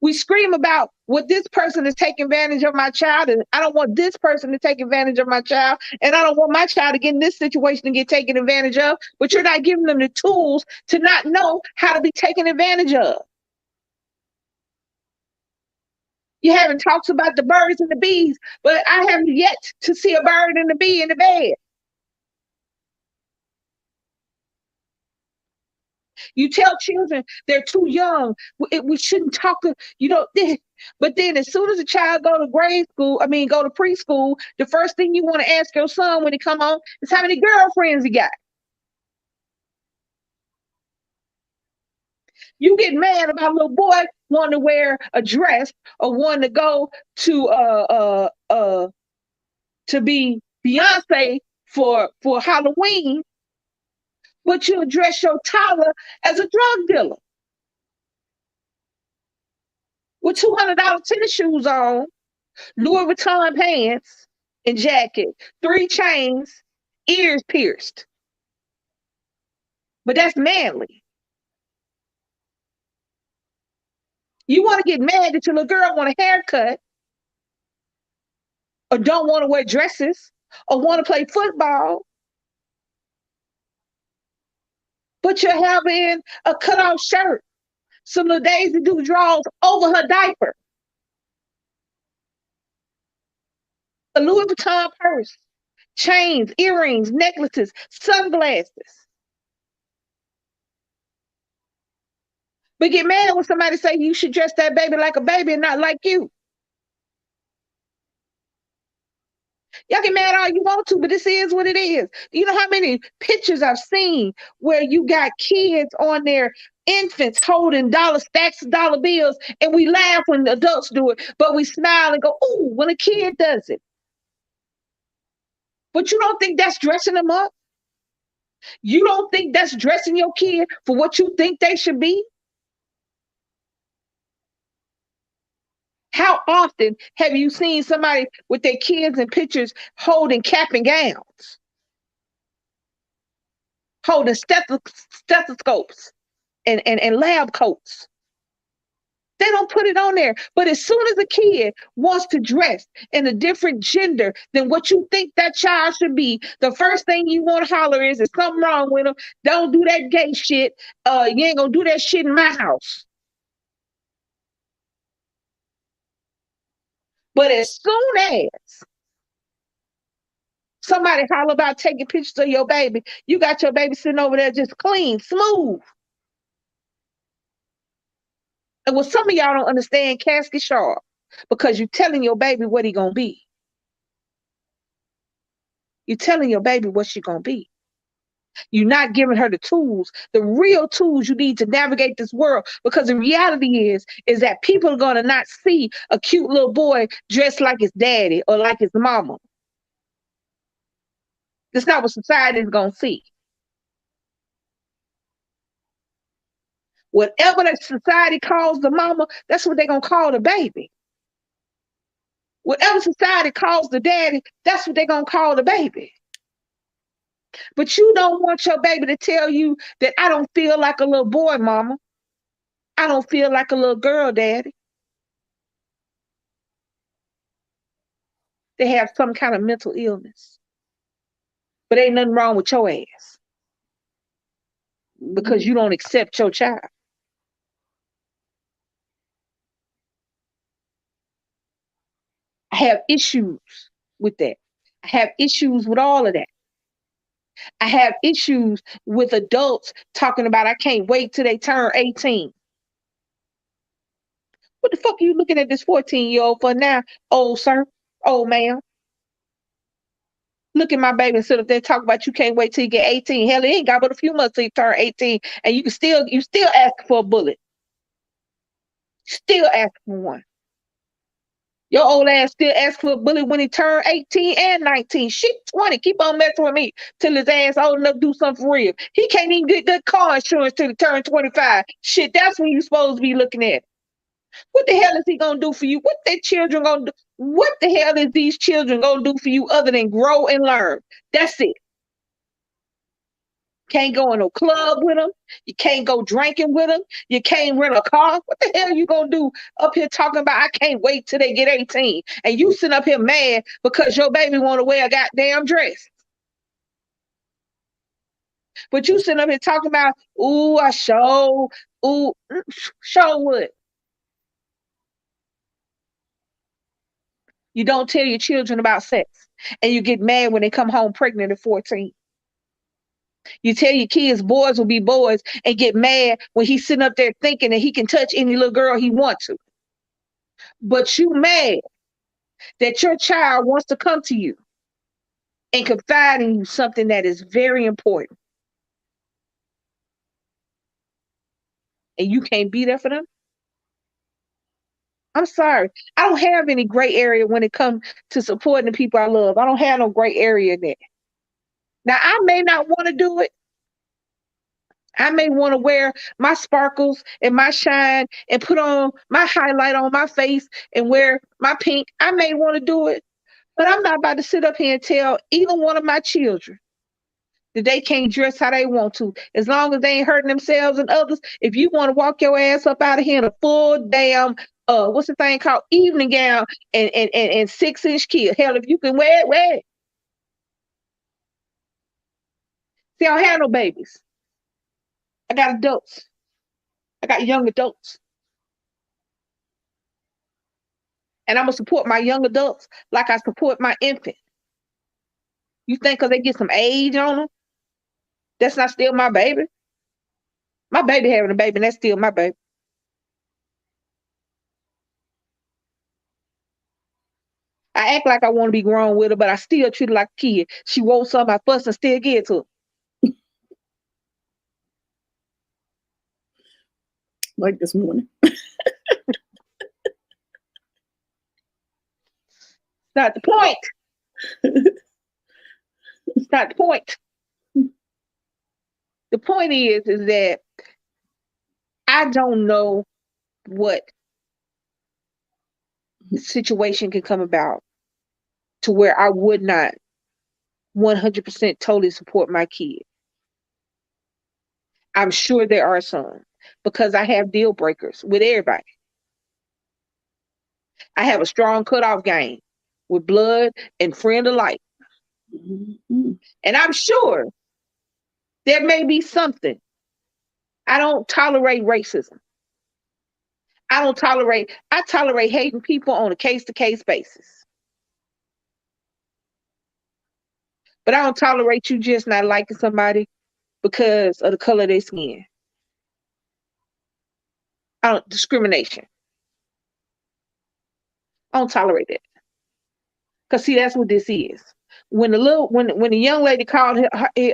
We scream about what this person is taking advantage of my child, and I don't want this person to take advantage of my child, and I don't want my child to get in this situation and get taken advantage of, but you're not giving them the tools to not know how to be taken advantage of. You haven't talked about the birds and the bees, but I have yet to see a bird and a bee in the bed. You tell children they're too young. We shouldn't talk to, you know, but then as soon as a child go to go to preschool, the first thing you want to ask your son when he come home is how many girlfriends he got. You get mad about a little boy wanting to wear a dress or wanting to go to be Beyonce for Halloween, but you address your toddler as a drug dealer with $200 tennis shoes on, Louis Vuitton pants and jacket, 3 chains, ears pierced. But that's manly. You want to get mad that your little girl want a haircut or don't want to wear dresses or want to play football, but you're having a cutoff shirt, some little Daisy Duke drawers over her diaper, a Louis Vuitton purse, chains, earrings, necklaces, sunglasses. But get mad when somebody say you should dress that baby like a baby and not like you. Y'all get mad all you want to, but this is what it is. You know how many pictures I've seen where you got kids on their infants holding stacks of dollar bills, and we laugh when the adults do it, but we smile and go, ooh, when a kid does it. But you don't think that's dressing them up? You don't think that's dressing your kid for what you think they should be? How often have you seen somebody with their kids in pictures holding cap and gowns, holding stethoscopes and lab coats? They don't put it on there. But as soon as a kid wants to dress in a different gender than what you think that child should be, the first thing you want to holler is something wrong with them. Don't do that gay shit. You ain't gonna do that shit in my house. But as soon as somebody holler about taking pictures of your baby, you got your baby sitting over there just clean, smooth. And what some of y'all don't understand, casket sharp, because you're telling your baby what he gonna be. You're telling your baby what she's going to be. You're not giving her the tools, the real tools you need to navigate this world. Because the reality is that people are going to not see a cute little boy dressed like his daddy or like his mama. That's not what society is going to see. Whatever that society calls the mama, that's what they're going to call the baby. Whatever society calls the daddy, that's what they're going to call the baby. But you don't want your baby to tell you that I don't feel like a little boy, mama. I don't feel like a little girl, daddy. They have some kind of mental illness. But ain't nothing wrong with your ass because you don't accept your child. I have issues with that. I have issues with all of that. I have issues with adults talking about I can't wait till they turn 18. What the fuck are you looking at this 14-year-old for now, old sir, old man? Look at my baby and sit up there and talk about you can't wait till you get 18. Hell, it ain't got but a few months till you turn 18, and you still ask for a bullet. Still ask for one. Your old ass still ask for a bullet when he turned 18 and 19. Shit, 20. Keep on messing with me till his ass old enough to do something for real. He can't even get good car insurance till he turn 25. Shit, that's when you supposed to be looking at. What the hell is he gonna do for you? What their children gonna do? What the hell is these children gonna do for you other than grow and learn? That's it. Can't go in no club with them. You can't go drinking with them. You can't rent a car. What the hell are you gonna do up here talking about I can't wait till they get 18? And you sitting up here mad because your baby want to wear a goddamn dress. But you sitting up here talking about, ooh, show what? You don't tell your children about sex, and you get mad when they come home pregnant at 14. You tell your kids boys will be boys and get mad when he's sitting up there thinking that he can touch any little girl he wants to. But you mad that your child wants to come to you and confide in you something that is very important. And you can't be there for them? I'm sorry. I don't have any gray area when it comes to supporting the people I love. I don't have no gray area there. Now, I may not want to do it. I may want to wear my sparkles and my shine and put on my highlight on my face and wear my pink. I may want to do it, but I'm not about to sit up here and tell either one of my children that they can't dress how they want to, as long as they ain't hurting themselves and others. If you want to walk your ass up out of here in a full damn what's the thing called, evening gown and 6-inch kill. Hell, if you can wear it, wear it. See, I don't have no babies. I got adults. I got young adults. And I'm going to support my young adults like I support my infant. You think because they get some age on them, that's not still my baby? My baby having a baby, and that's still my baby. I act like I want to be grown with her, but I still treat her like a kid. She wants something, I fuss and still give it to her. Like this morning. Not the point. It's not the point. The point is that I don't know what situation can come about to where I would not 100% totally support my kid. I'm sure there are some, because I have deal breakers with everybody. I have a strong cutoff game with blood and friend alike. Mm-hmm. And I'm sure there may be something. I don't tolerate racism. I tolerate hating people on a case-to-case basis. But I don't tolerate you just not liking somebody because of the color of their skin. Discrimination. I don't tolerate that. Because see, that's what this is. When the young lady called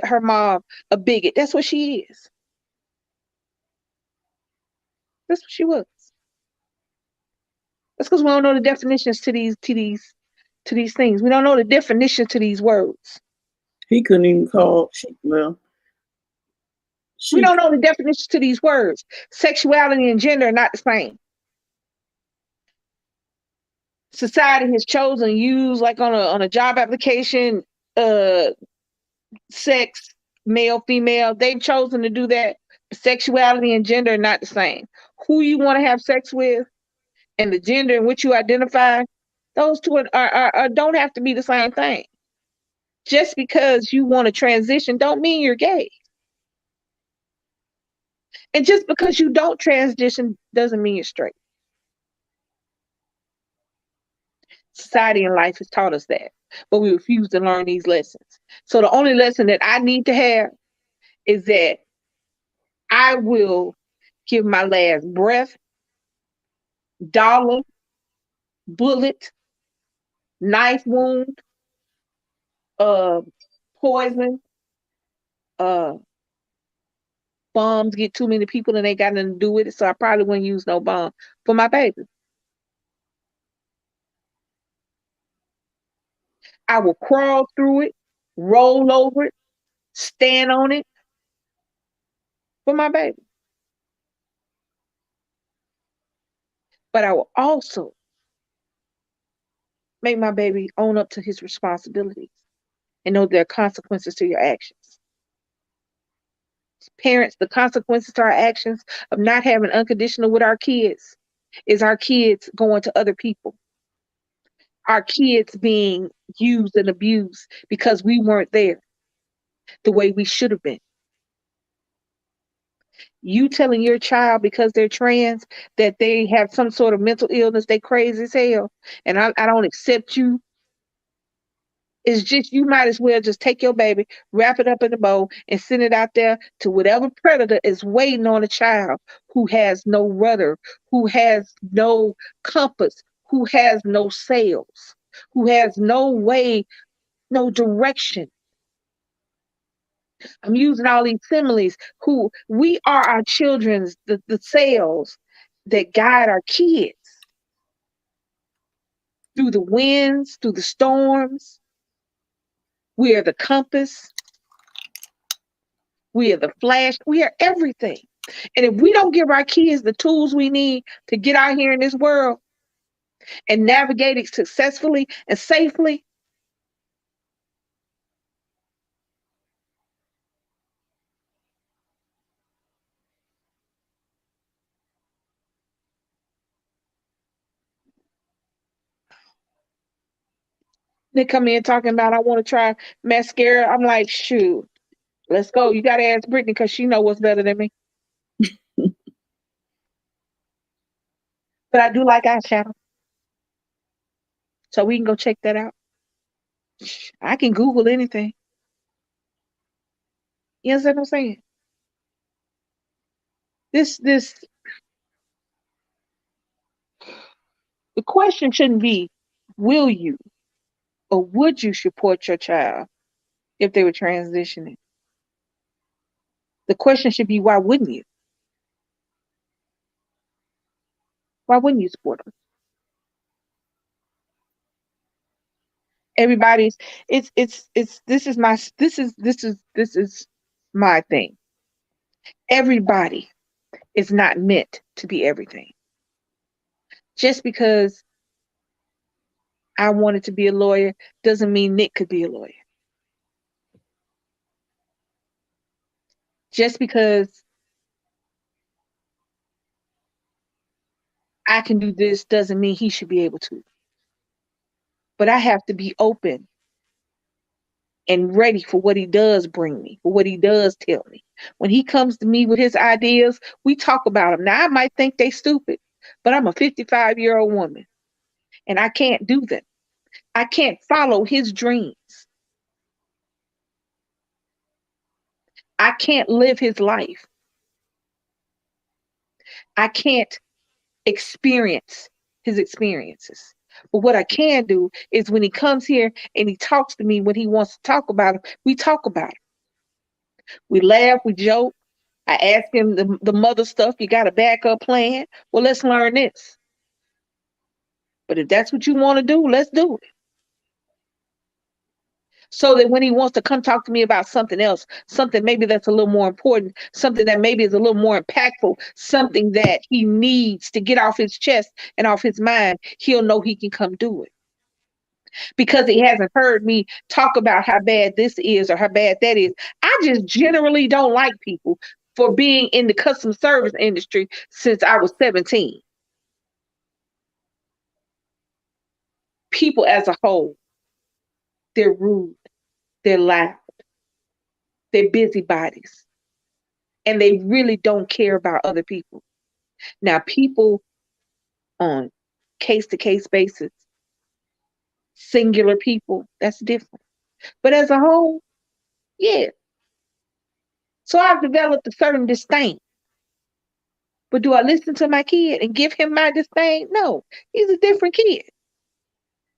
her mom a bigot, that's what she is. That's what she was. That's because we don't know the definitions to these things. We don't know the definition to these words. He couldn't even call. We don't know the definition to these words. Sexuality and gender are not the same. Society has chosen to use, like on a job application, sex, male, female. They've chosen to do that. Sexuality and gender are not the same. Who you want to have sex with and the gender in which you identify, those two are don't have to be the same thing. Just because you want to transition don't mean you're gay. And just because you don't transition doesn't mean you're straight. Society and life has taught us that, but we refuse to learn these lessons. So the only lesson that I need to have is that I will give my last breath, dollar, bullet, knife wound, poison, bombs get too many people and they got nothing to do with it, so I probably wouldn't use no bomb for my baby. I will crawl through it, roll over it, stand on it for my baby. But I will also make my baby own up to his responsibilities and know there are consequences to your actions. Parents, the consequences to our actions of not having unconditional with our kids is our kids going to other people. Our kids being used and abused because we weren't there the way we should have been. You telling your child because they're trans that they have some sort of mental illness, they crazy as hell, and I don't accept you. It's just, you might as well just take your baby, wrap it up in a bow, and send it out there to whatever predator is waiting on a child who has no rudder, who has no compass, who has no sails, who has no way, no direction. I'm using all these similes. Who we are our children's, the sails that guide our kids through the winds, through the storms. We are the compass. We are the flash. We are everything. And if we don't give our kids the tools we need to get out here in this world and navigate it successfully and safely, they come in talking about, I want to try mascara. I'm like, shoot, let's go. You got to ask Brittany because she know what's better than me. But I do like eyeshadow. So we can go check that out. I can Google anything. You understand what I'm saying? The question shouldn't be, will you or would you support your child if they were transitioning? The question should be, why wouldn't you? Why wouldn't you support them? Everybody's, this is my thing. Everybody is not meant to be everything. Just because I wanted to be a lawyer doesn't mean Nick could be a lawyer. Just because I can do this doesn't mean he should be able to. But I have to be open and ready for what he does bring me, for what he does tell me. When he comes to me with his ideas, we talk about them. Now, I might think they stupid, but I'm a 55-year-old woman, and I can't do them. I can't follow his dreams. I can't live his life. I can't experience his experiences. But what I can do is when he comes here and he talks to me, when he wants to talk about it, we talk about it. We laugh, we joke. I ask him the mother stuff. You got a backup plan? Well, let's learn this. But if that's what you want to do, let's do it. So that when he wants to come talk to me about something else, something maybe that's a little more important, something that maybe is a little more impactful, something that he needs to get off his chest and off his mind, he'll know he can come do it. Because he hasn't heard me talk about how bad this is or how bad that is. I just generally don't like people for being in the customer service industry since I was 17. People as a whole, they're rude, they're loud, they're busybodies, and they really don't care about other people. Now, people on case-to-case basis, singular people, that's different. But as a whole, yeah. So I've developed a certain disdain. But do I listen to my kid and give him my disdain? No, he's a different kid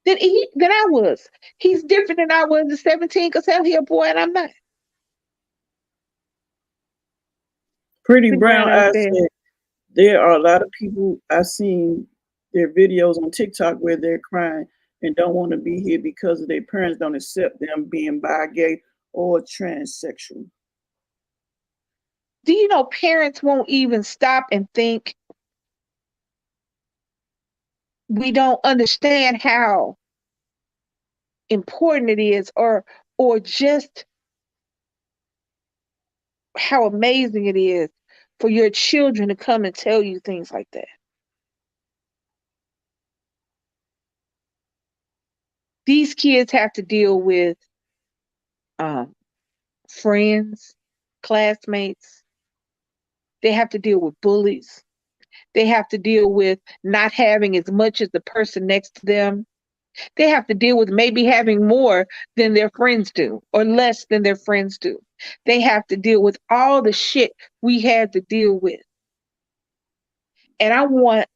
than I was. He's different than I was at 17 because hell, he a boy and I'm not. Pretty Big Brown brown eyes Eyes there. said there are a lot of people I've seen their videos on TikTok where they're crying and don't want to be here because their parents don't accept them being bi, gay, or transsexual. Do you know parents won't even stop and think? We don't understand how important it is or just how amazing it is for your children to come and tell you things like that. These kids have to deal with friends, classmates. They have to deal with bullies. They have to deal with not having as much as the person next to them. They have to deal with maybe having more than their friends do or less than their friends do. They have to deal with all the shit we had to deal with. And I want,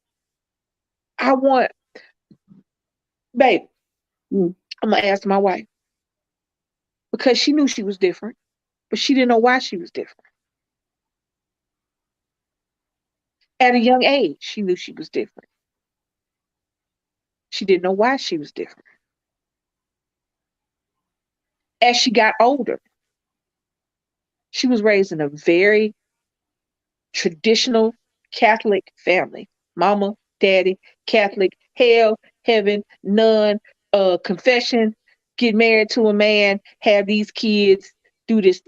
babe, I'm going to ask my wife because she knew she was different, but she didn't know why she was different. At a young age, she knew she was different. She didn't know why she was different. As she got older, she was raised in a very traditional Catholic family. Mama, daddy, Catholic, hell, heaven, nun, confession, get married to a man, have these kids, do this.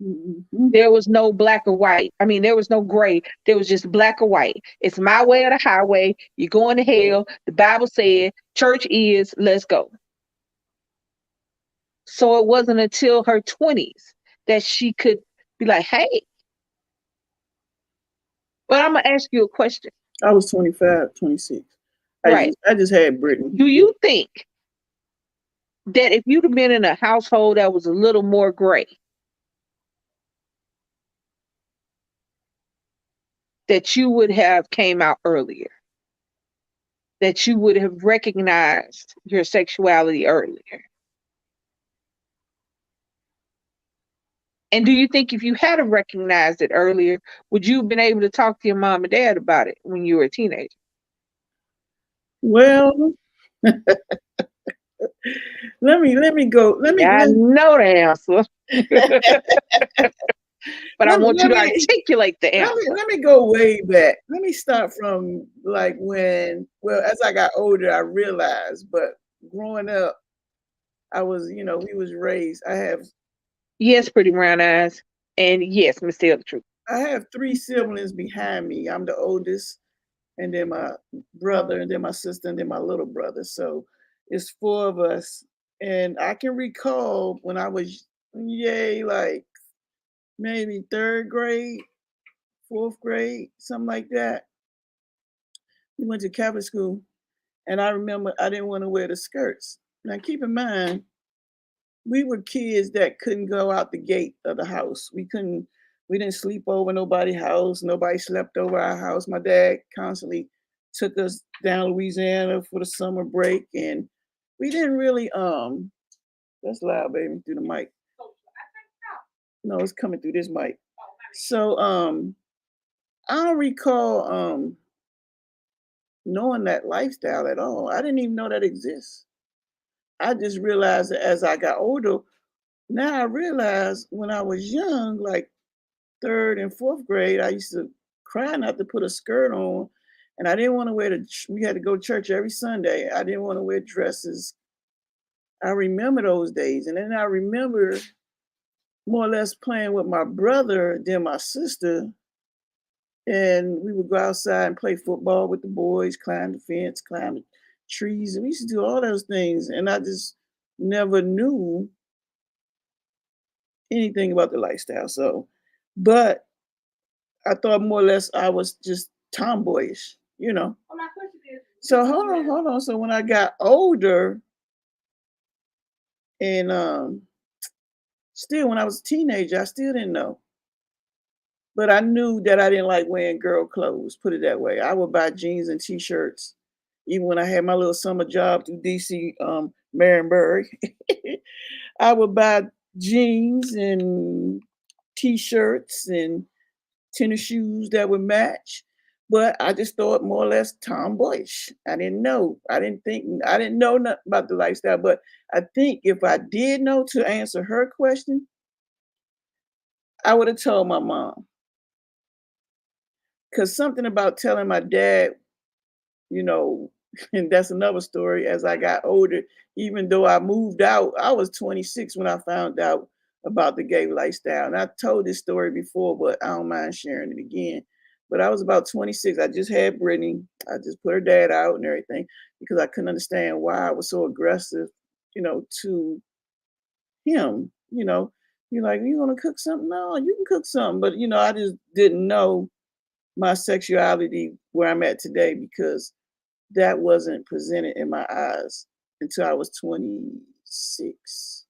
Mm-hmm. There was no black or white. I mean, there was no gray. There was just black or white. It's my way or the highway. You're going to hell. The Bible said, church is, let's go. So it wasn't until her 20s that she could be like, hey. But I'm going to ask you a question. I was 25, 26. Right. I just had Brittany. Do you think that if you'd have been in a household that was a little more gray, that you would have came out earlier? That you would have recognized your sexuality earlier? And do you think if you had recognized it earlier, would you have been able to talk to your mom and dad about it when you were a teenager? Well, let me go. I know the answer. But I want you to articulate the answer. Let me go way back. Let me start from like as I got older, I realized, but growing up, I was, we was raised. Yes, Pretty Brown Eyes. And yes, Miss Tell the Truth. I have 3 siblings behind me. I'm the oldest, and then my brother, and then my sister, and then my little brother. So it's 4 of us. And I can recall when I was, like maybe 3rd grade, 4th grade, something like that. We went to Catholic school, and I remember I didn't want to wear the skirts. Now keep in mind, we were kids that couldn't go out the gate of the house. We didn't sleep over nobody's house. Nobody slept over our house. My dad constantly took us down Louisiana for the summer break, and we didn't really that's loud, baby, through the mic. No, it's coming through this mic. So I don't recall knowing that lifestyle at all. I didn't even know that exists. I just realized that as I got older, now I realize when I was young, like third and fourth grade, I used to cry not to put a skirt on. And I didn't want to we had to go to church every Sunday. I didn't want to wear dresses. I remember those days. And then I remember more or less playing with my brother than my sister. And we would go outside and play football with the boys, climb the fence, climb the trees. And we used to do all those things. And I just never knew anything about the lifestyle. So, but I thought more or less I was just tomboyish, you know. Well, my question is, So hold on. So when I got older and still when I was a teenager, I still didn't know. But I knew that I didn't like wearing girl clothes, put it that way. I would buy jeans and t-shirts. Even when I had my little summer job through DC, Marienburg, I would buy jeans and t-shirts and tennis shoes that would match. But I just thought more or less tomboyish. I didn't know. I didn't know nothing about the lifestyle. But I think if I did know to answer her question, I would have told my mom. Because something about telling my dad, you know, and that's another story. As I got older, even though I moved out, I was 26 when I found out about the gay lifestyle. And I told this story before, but I don't mind sharing it again. But I was about 26. I just had Brittany. I just put her dad out and everything because I couldn't understand why I was so aggressive, you know, to him. You know, you're like, you want to cook something? No, you can cook something. But, you know, I just didn't know my sexuality where I'm at today because that wasn't presented in my eyes until I was 26.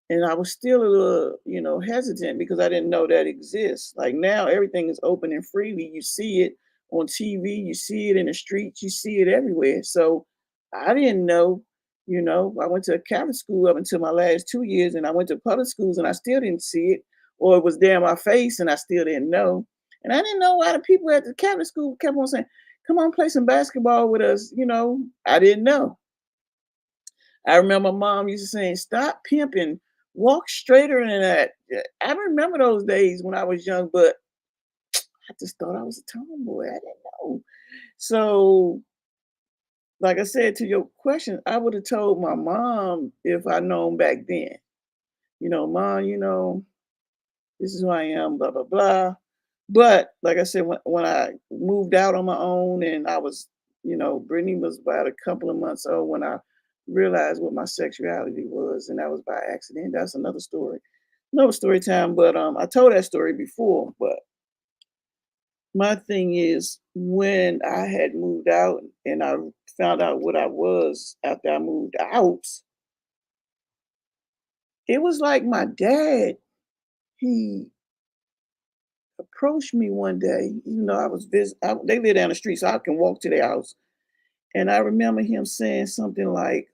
And I was still a little, you know, hesitant because I didn't know that exists. Like now, everything is open and freely. You see it on TV, you see it in the streets, you see it everywhere. So I didn't know, you know, I went to a Catholic school up until my last 2 years, and I went to public schools and I still didn't see it, or it was there in my face and I still didn't know. And I didn't know why the people at the Catholic school kept on saying, come on, play some basketball with us. You know, I didn't know. I remember mom used to saying, stop pimping, walk straighter than that. Yeah, I remember those days when I was young, but I just thought I was a tomboy. I didn't know. So, like I said to your question, I would have told my mom if I known back then. You know, mom, you know, this is who I am, blah, blah, blah. But like I said, when I moved out on my own and I was, you know, Brittany was about a couple of months old when I realized what my sexuality was, and that was by accident. That's another story. Another story time, but I told that story before. But my thing is when I had moved out and I found out what I was after I moved out, it was like my dad, he approached me one day, even though I was they live down the street, so I can walk to their house. And I remember him saying something like,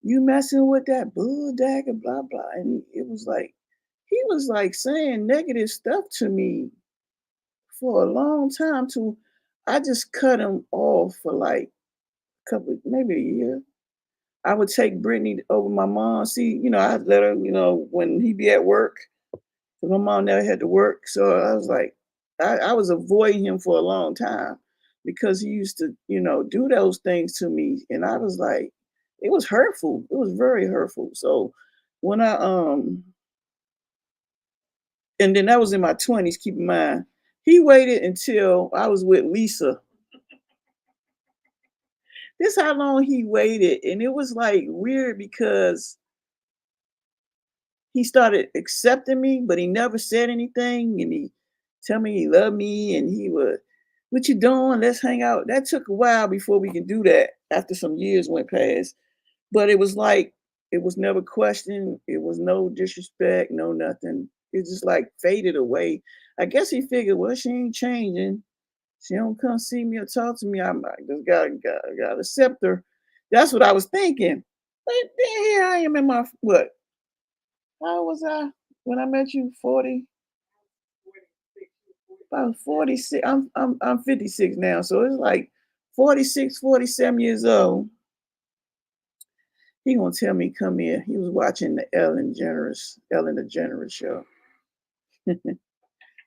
you messing with that bulldog and blah blah. And it was like he was like saying negative stuff to me for a long time to I just cut him off for like a couple, maybe a year. I would take Brittany over my mom. See, you know, I'd let her, you know, when he be at work, 'cause my mom never had to work. So I was like, I was avoiding him for a long time because he used to, you know, do those things to me. And I was like, it was hurtful. It was very hurtful. So when and then that was in my 20s, keep in mind. He waited until I was with Lisa. This how long he waited. And it was like weird because he started accepting me, but he never said anything. And he tell me he loved me and he would, what you doing? Let's hang out. That took a while before we can do that after some years went past. But it was like, it was never questioned. It was no disrespect, no nothing. It just like faded away. I guess he figured, well, she ain't changing. She don't come see me or talk to me. I'm like, just gotta accept her. That's what I was thinking. But then here I am in my what? How was I when I met you? 40? About 46. I'm 56 now, so it's like 46, 47 years old. He gonna tell me come here. He was watching the Ellen DeGeneres show.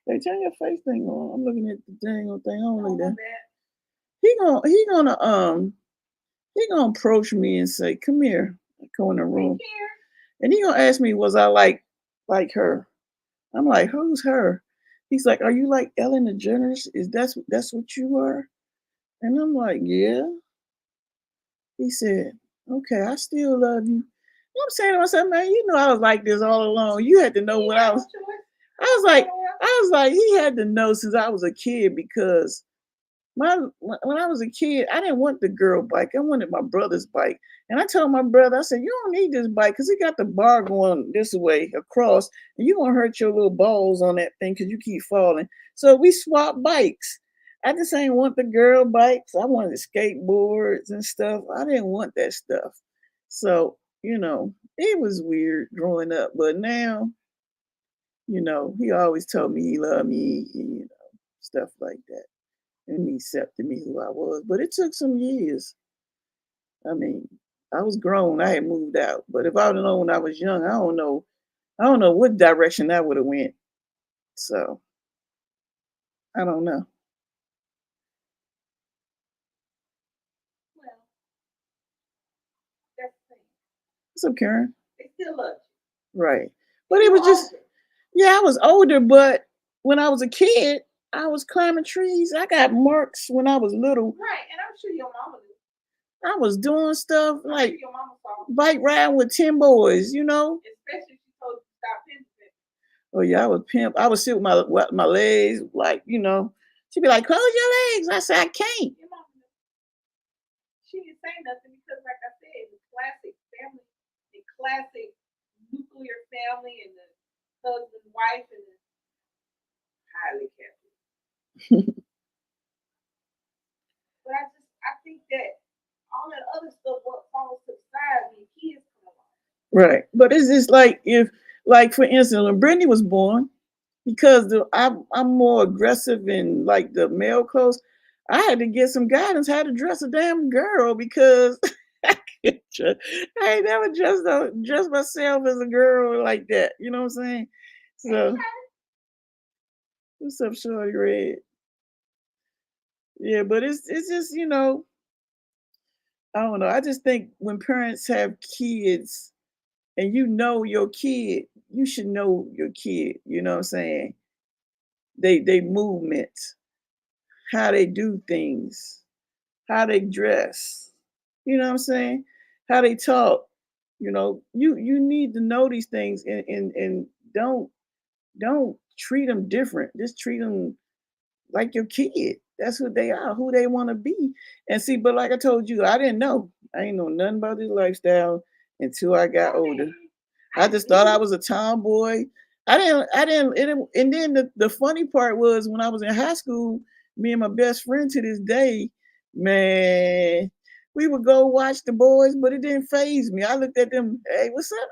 Hey, turn your face thing on. I'm looking at the dang old thing only there. He gonna approach me and say, "Come here." I go in the room, and he gonna ask me, "Was I like her?" I'm like, "Who's her?" He's like, "Are you like Ellen DeGeneres? Is that's what you are?" And I'm like, "Yeah." He said, "Okay, I still love you." I'm saying to myself, "Man, you know I was like this all along. You had to know what I was." I was like, he had to know since I was a kid because when I was a kid, I didn't want the girl bike. I wanted my brother's bike. And I told my brother, I said, "You don't need this bike because he got the bar going this way across, and you're gonna hurt your little balls on that thing because you keep falling." So we swapped bikes. I just ain't want the girl bikes. I wanted skateboards and stuff. I didn't want that stuff. So, it was weird growing up. But now, he always told me he loved me, and, stuff like that. And he accepted me who I was. But it took some years. I mean, I was grown. I had moved out. But if I would have known when I was young, I don't know. I don't know what direction I would have went. So I don't know. Well, that's the thing. What's up, Karen? They still love you. Right. But it was just, yeah, I was older, but when I was a kid, I was climbing trees. I got marks when I was little. Right, and I'm sure your mama knew. I was doing stuff I'm like sure your mama saw. bike riding with 10 boys, Especially if she told you to stop pimping. Oh yeah, I would pimp. I would sit with my legs, like, she'd be like, "Close your legs." I said, "I can't." Your mama knew. She didn't say nothing because, like I said, the classic family, the classic nuclear family, and the husband, wife, and the highly Catholic. But I think that all that other stuff what falls to the side when kids come along. Right. But it's just like like for instance, when Brittany was born, because I'm more aggressive in like the male clothes, I had to get some guidance how to dress a damn girl because I ain't never dressed myself as a girl like that. You know what I'm saying? So what's up, Shorty Red? Yeah, but it's just, I don't know. I just think when parents have kids and your kid, you should know your kid, you know what I'm saying? They movements, how they do things, how they dress, you know what I'm saying? How they talk. You need to know these things and don't treat them different. Just treat them like your kid. That's who they are, who they want to be. And see, but like I told you, I didn't know. I ain't know nothing about this lifestyle until I got older. I just thought I was a tomboy. And then the funny part was when I was in high school, me and my best friend to this day, man, we would go watch the boys, but it didn't faze me. I looked at them, "Hey, what's up?"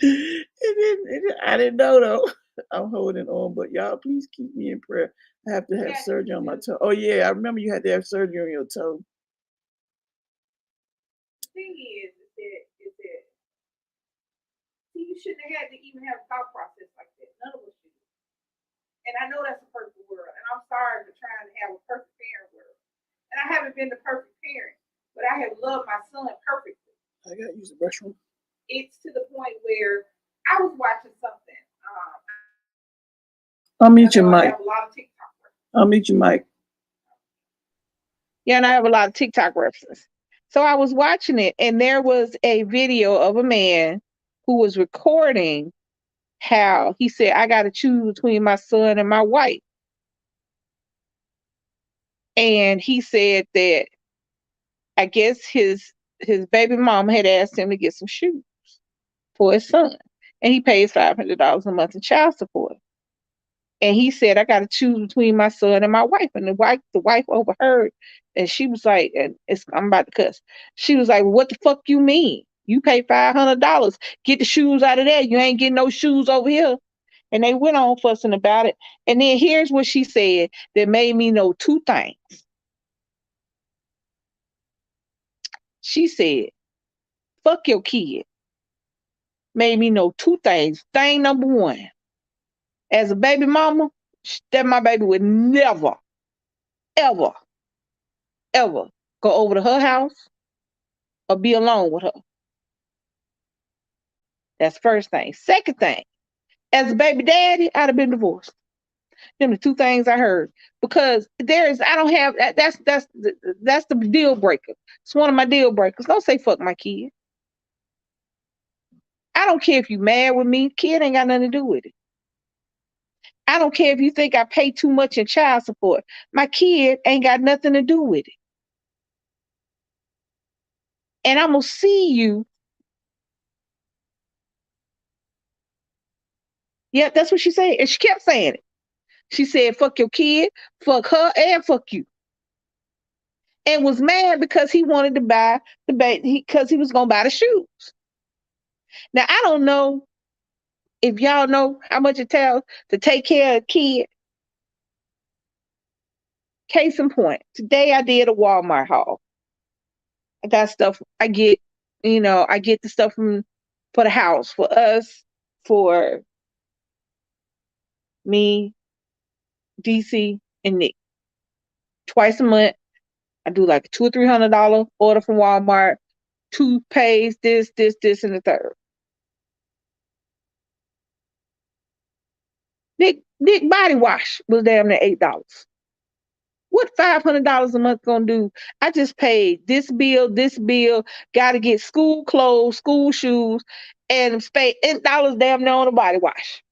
I didn't know though. I'm holding on, but y'all please keep me in prayer. I have to have surgery on my toe. Oh yeah, I remember you had to have surgery on your toe. The thing is that see, you shouldn't have had to even have a thought process like that. None of us should. And I know that's a perfect world, and I'm sorry for trying to have a perfect parent world. And I haven't been the perfect parent, but I have loved my son perfectly. I gotta use the restroom. It's to the point where I was watching something. I'll mute your I mic. have a lot of TikTok. I'll mute your mic. Yeah, and I have a lot of TikTok references. So I was watching it, and there was a video of a man who was recording how he said, "I got to choose between my son and my wife." And he said that I guess his baby mom had asked him to get some shoes for his son, and he pays $500 a month in child support. And he said, I got to choose between my son and my wife. And the wife overheard. And she was like, I'm about to cuss. She was like, what the fuck you mean? You pay $500. Get the shoes out of there. You ain't getting no shoes over here. And they went on fussing about it. And then here's what she said that made me know two things. She said, fuck your kid. Made me know two things. Thing number one, as a baby mama, that my baby would never, ever, ever go over to her house or be alone with her. That's first thing. Second thing, as a baby daddy, I'd have been divorced. Them the two things I heard. Because I don't have, that's the deal breaker. It's one of my deal breakers. Don't say fuck my kid. I don't care if you mad with me. Kid ain't got nothing to do with it. I don't care if you think I pay too much in child support. My kid ain't got nothing to do with it. And I'm going to see you. Yeah, that's what she said. And she kept saying it. She said, fuck your kid, fuck her, and fuck you. And was mad because he wanted to buy the baby, because he was going to buy the shoes. Now, I don't know if y'all know how much it tells to take care of a kid. Case in point, today I did a Walmart haul. I got stuff, I get the stuff for the house, for us, for me, DC, and Nick. Twice a month, I do like a $200 or $300 order from Walmart, toothpaste, this, and the third. Nick body wash was damn near $8. What $500 a month gonna do? I just paid this bill, got to get school clothes, school shoes, and spend $8 damn near on a body wash.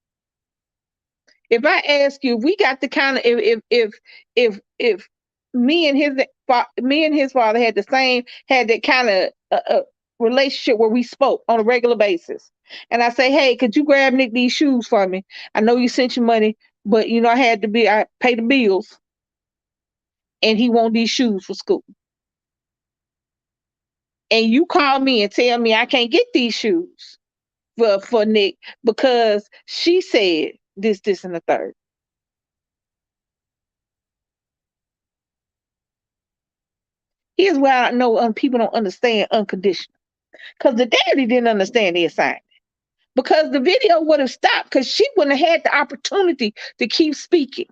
If I ask you, if we got the kind of, if me and his father had that kind of relationship where we spoke on a regular basis, and I say, hey, could you grab Nick these shoes for me? I know you sent your money, but I pay the bills, and he want these shoes for school. And you call me and tell me I can't get these shoes for Nick because she said this, and the third. Here's where I know people don't understand unconditional. Because the daddy didn't understand the assignment. Because the video would have stopped because she wouldn't have had the opportunity to keep speaking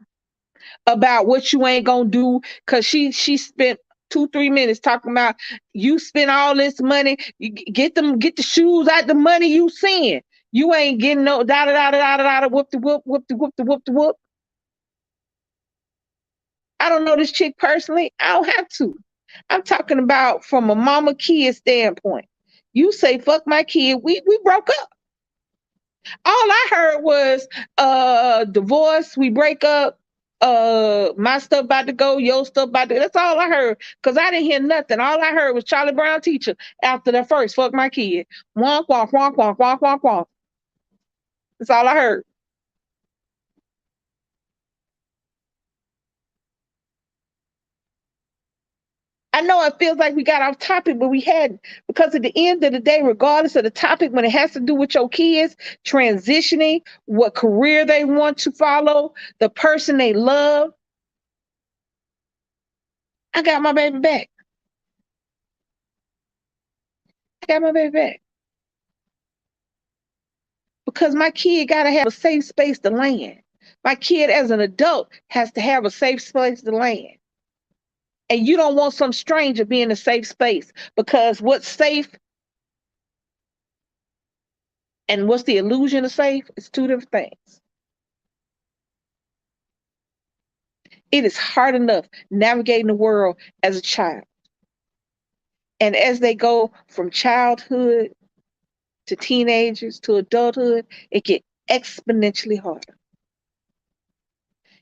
about what you ain't gonna do. Because she spent 2-3 minutes talking about you spend all this money, you get the shoes out the money you send. You ain't getting no whoop the whoop. I don't know this chick personally. I don't have to. I'm talking about from a mama kid standpoint. You say fuck my kid, we broke up. All I heard was divorce, we break up, my stuff about to go, your stuff about to go. That's all I heard. Cause I didn't hear nothing. All I heard was Charlie Brown teacher after the first fuck my kid. Wonk, wonk, wonk, wonk, wonk, wonk, wonk. That's all I heard. I know it feels like we got off topic, but we hadn't. Because at the end of the day, regardless of the topic, when it has to do with your kids, transitioning, what career they want to follow, the person they love, I got my baby back. I got my baby back. Because my kid got to have a safe space to land. My kid as an adult has to have a safe space to land. And you don't want some stranger being in a safe space, because what's safe and what's the illusion of safe is two different things. It is hard enough navigating the world as a child. And as they go from childhood to teenagers to adulthood, it gets exponentially harder.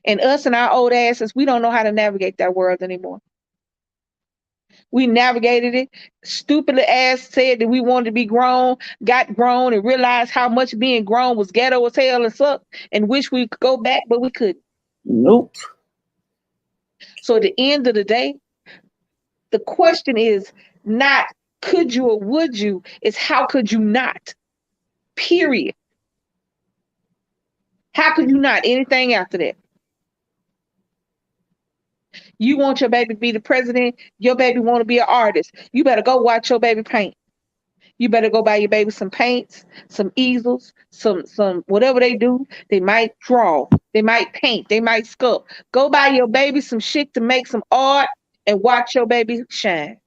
And us and our old asses, we don't know how to navigate that world anymore. We navigated it. Stupidly ass said that we wanted to be grown, got grown, and realized how much being grown was ghetto as hell and sucked, and wish we could go back, but we couldn't. Nope. So at the end of the day, the question is not could you or would you, it's how could you not? Period. How could you not? Anything after that? You want your baby to be the president, your baby want to be an artist. You better go watch your baby paint. You better go buy your baby some paints, some easels, some whatever they do. They might draw, they might paint, they might sculpt. Go buy your baby some shit to make some art and watch your baby shine.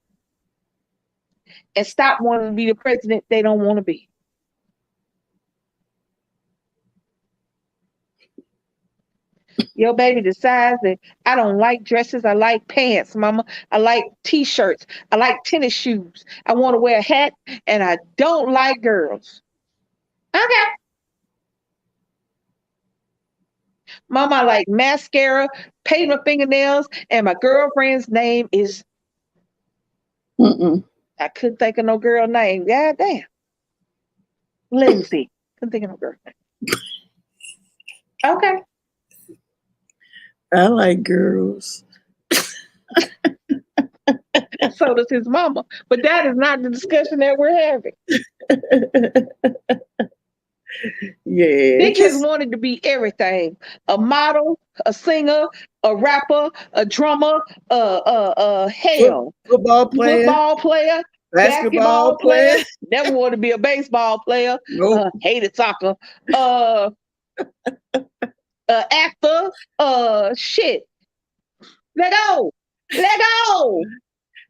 And stop wanting to be the president they don't want to be. Your baby decides that I don't like dresses, I like pants, mama. I like t-shirts, I like tennis shoes. I want to wear a hat, and I don't like girls. Okay. Mama, I like mascara, paint my fingernails, and my girlfriend's name is. I couldn't think of no girl name. God damn. Lindsay. Couldn't think of no girl name. Okay. I like girls. So does his mama. But that is not the discussion that we're having. Yeah. They just wanted to be everything. A model, a singer, a rapper, a drummer, hell. Football player. Basketball player. Never wanted to be a baseball player. Nope. Hated soccer. Actor. Shit. Let go. Let go.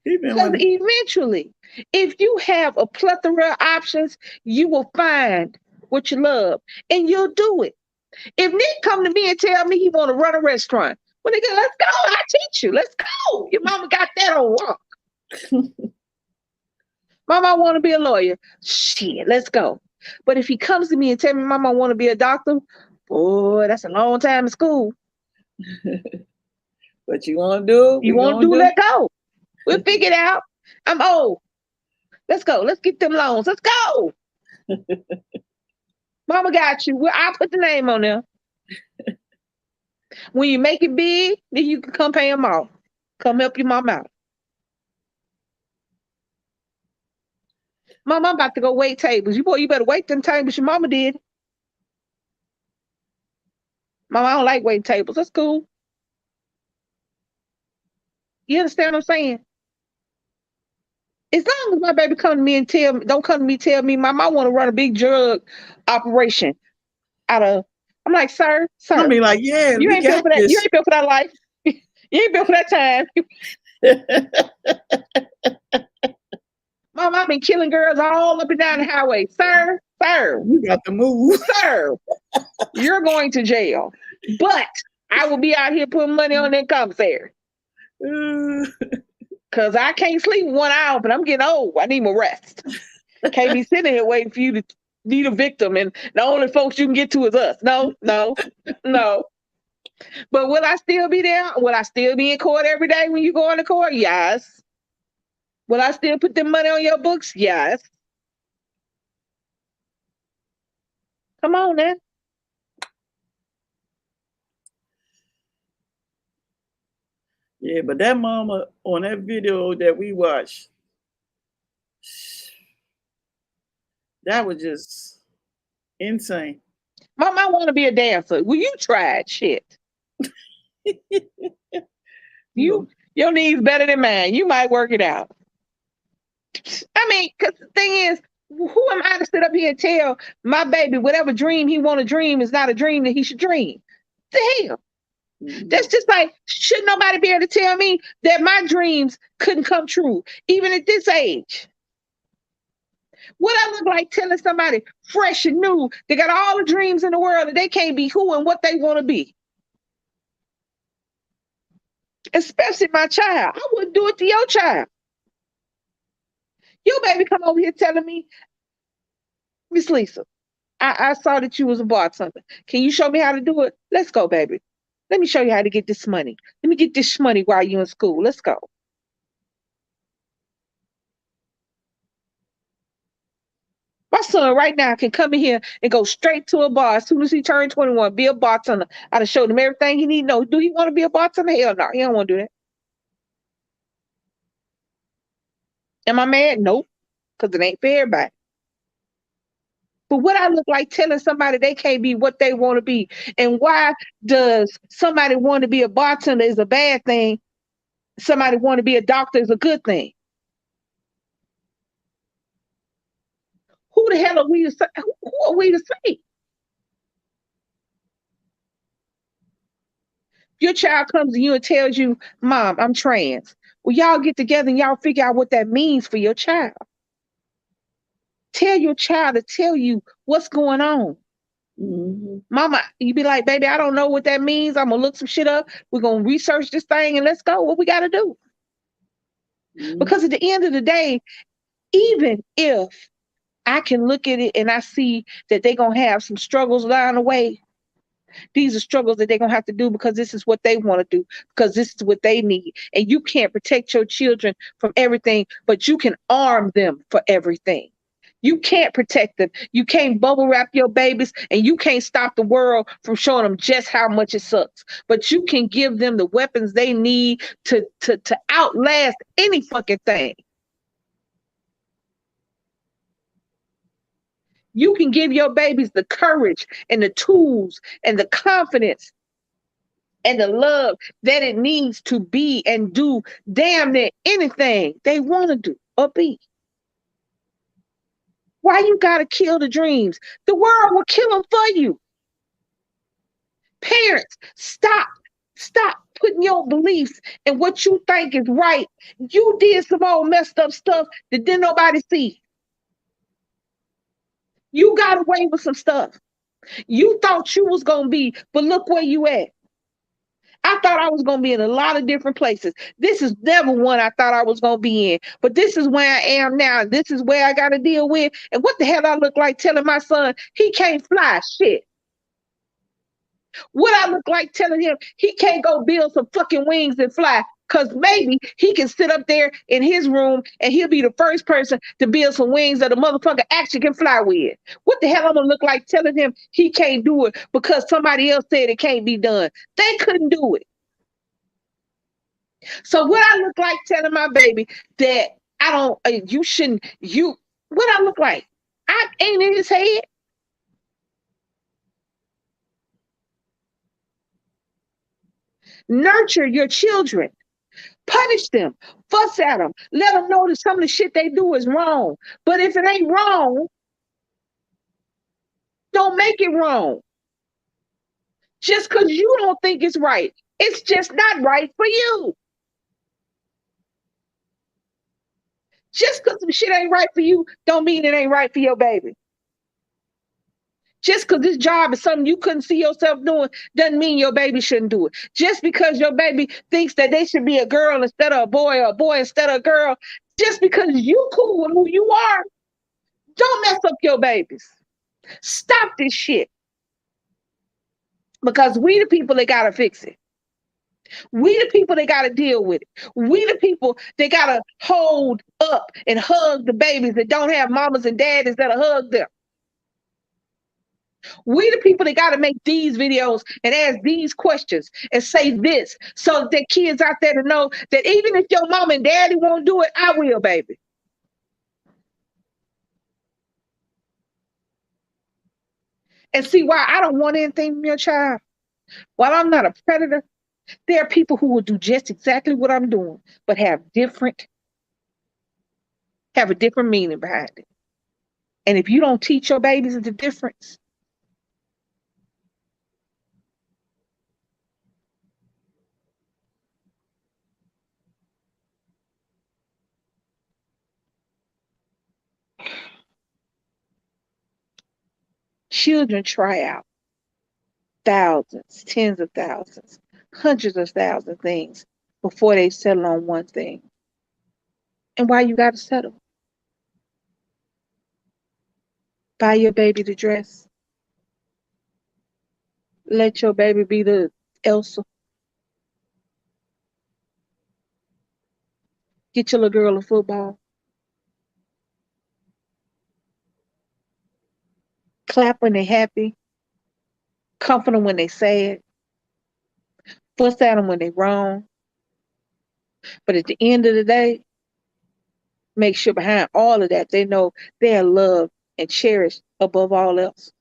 Because eventually, if you have a plethora of options, you will find what you love and you'll do it. If Nick come to me and tell me he want to run a restaurant, well, nigga, let's go. I'll teach you. Let's go. Your mama got that on rock. Mama, I want to be a lawyer. Shit, let's go. But if he comes to me and tell me, Mama, I want to be a doctor, boy, that's a long time in school. But you want to do it? You want to do, let go. We'll figure it out. I'm old. Let's go. Let's get them loans. Let's go. Mama got you. I'll put the name on there. When you make it big, then you can come pay them off. Come help your mom out. Mom, I'm about to go wait tables. You better wait them tables your mama did. Mom, I don't like waiting tables. That's cool. You understand what I'm saying? As long as my baby come to me and don't come to me, tell me, Mom, I want to run a big drug operation I'm like, sir. I mean, like, yeah, you ain't built for that. You ain't built for that life. You ain't built for that time. Mom, I've been killing girls all up and down the highway. Sir, you got to move. Sir, you're going to jail. But I will be out here putting money on that commissary. Because I can't sleep 1 hour, but I'm getting old. I need my rest. Can't be sitting here waiting for you to need a victim, and the only folks you can get to is us. No. But will I still be there? Will I still be in court every day when you go into court? Yes. Will I still put the money on your books? Yes. Come on, then. Yeah, but that mama on that video that we watched, that was just insane. Mom, I want to be a dancer. Well, you tried shit. Your knees better than mine. You might work it out. I mean, because the thing is, who am I to sit up here and tell my baby whatever dream he want to dream is not a dream that he should dream? The hell? That's just like, should nobody be able to tell me that my dreams couldn't come true, even at this age? What I look like telling somebody fresh and new, they got all the dreams in the world and they can't be who and what they want to be? Especially my child. I wouldn't do it to your child. Your baby come over here telling me, Miss Lisa, I saw that you was a bartender. Can you show me how to do it? Let's go, baby. Let me show you how to get this money. Let me get this money while you're in school. Let's go. son right now can come in here and go straight to a bar as soon as he turned 21, be a bartender. I'd have showed him everything he need to know. Do he want to be a bartender? Hell no, he don't want to do that. Am I mad? Nope, because it ain't for everybody. But what I look like telling somebody they can't be what they want to be, and why does somebody want to be a bartender is a bad thing? Somebody want to be a doctor is a good thing. Who the hell are we to say? Who are we to say? Your child comes to you and tells you, Mom, I'm trans. Well, y'all get together and y'all figure out what that means for your child. Tell your child to tell you what's going on. Mhm. Mama, you be like, baby, I don't know what that means. I'm gonna look some shit up. We're gonna research this thing and let's go. What we gotta do. Because at the end of the day, even if I can look at it and I see that they're gonna have some struggles along the way, these are struggles that they're gonna have to do because this is what they want to do, because this is what they need. And you can't protect your children from everything, but you can arm them for everything. You can't protect them. You can't bubble wrap your babies, and you can't stop the world from showing them just how much it sucks. But you can give them the weapons they need to outlast any fucking thing. You can give your babies the courage and the tools and the confidence and the love that it needs to be and do damn near anything they want to do or be. Why you gotta kill the dreams? The world will kill them for you. Parents, stop putting your beliefs and what you think is right. You did some old messed up stuff that didn't nobody see. You got away with some stuff. You thought you was gonna be, but look where you at. I thought I was going to be in a lot of different places. This is never one I thought I was going to be in. But this is where I am now. This is where I got to deal with. And what the hell I look like telling my son he can't fly? Shit. What I look like telling him he can't go build some fucking wings and fly? Because maybe he can sit up there in his room and he'll be the first person to build some wings that a motherfucker actually can fly with. What the hell I'm going to look like telling him he can't do it because somebody else said it can't be done? They couldn't do it. So what I look like telling my baby that I don't, you shouldn't, what I look like? I ain't in his head. Nurture your children. Punish them. Fuss at them. Let them know that some of the shit they do is wrong. But if it ain't wrong, don't make it wrong. Just because you don't think it's right, it's just not right for you. Just because some shit ain't right for you, don't mean it ain't right for your baby. Just because this job is something you couldn't see yourself doing doesn't mean your baby shouldn't do it. Just because your baby thinks that they should be a girl instead of a boy or a boy instead of a girl, just because you cool with who you are, don't mess up your babies. Stop this shit. Because we the people that gotta fix it. We the people that gotta deal with it. We the people that gotta hold up and hug the babies that don't have mamas and daddies that'll hug them. We the people that got to make these videos and ask these questions and say this so that kids out there to know that even if your mom and daddy won't do it, I will, baby. And see why I don't want anything from your child. While I'm not a predator, there are people who will do just exactly what I'm doing, but have a different meaning behind it. And if you don't teach your babies the difference, children try out thousands, tens of thousands, hundreds of thousands of things before they settle on one thing. And why you gotta settle? Buy your baby the dress. Let your baby be the Elsa. Get your little girl a football. clap when they're happy, comfort them when they're sad, fuss at them when they're wrong. But at the end of the day, make sure behind all of that, they know they are loved and cherished above all else.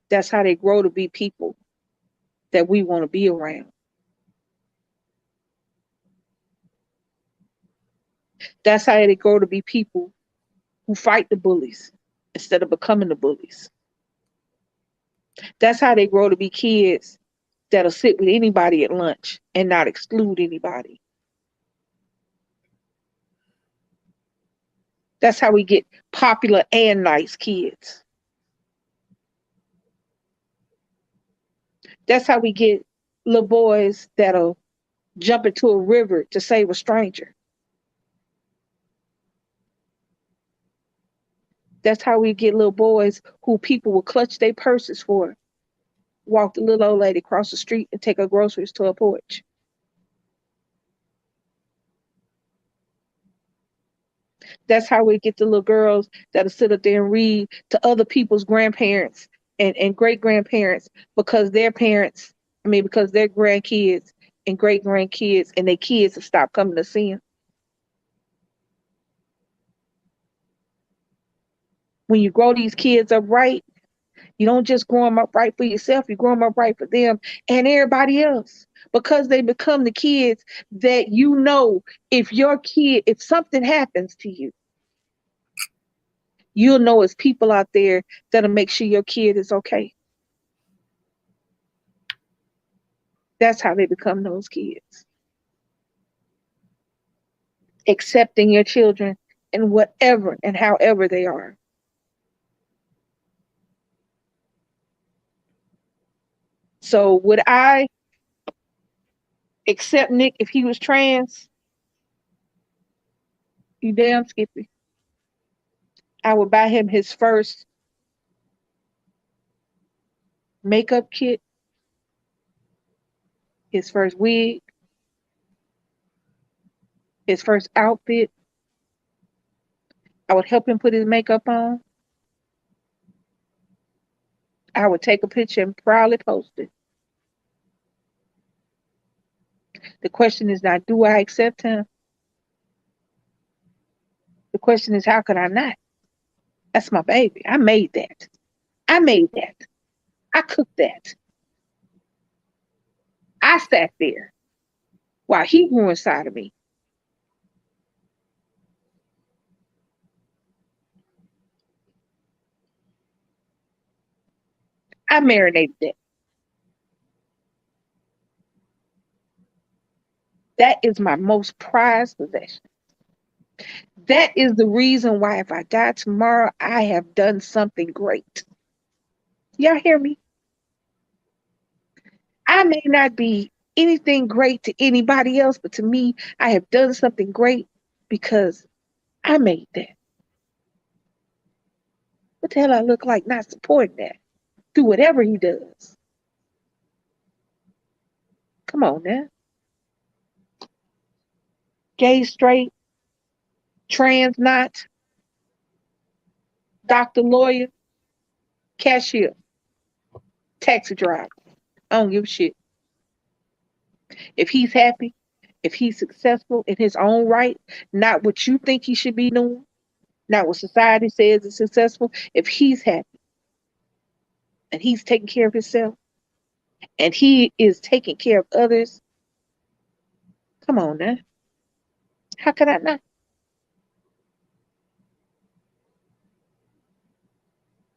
That's how they grow to be people that we want to be around. That's how they grow to be people who fight the bullies instead of becoming the bullies. That's how they grow to be kids that'll sit with anybody at lunch and not exclude anybody. That's how we get popular and nice kids. That's how we get little boys that'll jump into a river to save a stranger. That's how we get little boys who people will clutch their purses for, walk the little old lady across the street and take her groceries to her porch. That's how we get the little girls that'll sit up there and read to other people's grandparents and great grandparents because their parents, because their grandkids and great grandkids and their kids have stopped coming to see them. When you grow these kids up right, you don't just grow them up right for yourself, you grow them up right for them and everybody else. Because they become the kids that you know, if something happens to you, you'll know it's people out there that'll make sure your kid is okay. That's how they become those kids. Accepting your children in whatever and however they are. So would I accept Nick if he was trans? You damn Skippy. I would buy him his first makeup kit, his first wig, his first outfit. I would help him put his makeup on. I would take a picture and proudly post it. The question is not, do I accept him? The question is, how could I not? That's my baby. I made that. I made that. I cooked that. I sat there while he grew inside of me. I marinated that. That is my most prized possession. That is the reason why if I die tomorrow, I have done something great. Y'all hear me? I may not be anything great to anybody else, but to me, I have done something great because I made that. What the hell I look like not supporting that? Do whatever he does. Come on now. Gay, straight, trans, not, doctor, lawyer, cashier, taxi driver. I don't give a shit. If he's happy, if he's successful in his own right, not what you think he should be doing, not what society says is successful, if he's happy and he's taking care of himself and he is taking care of others, come on now. How could I not?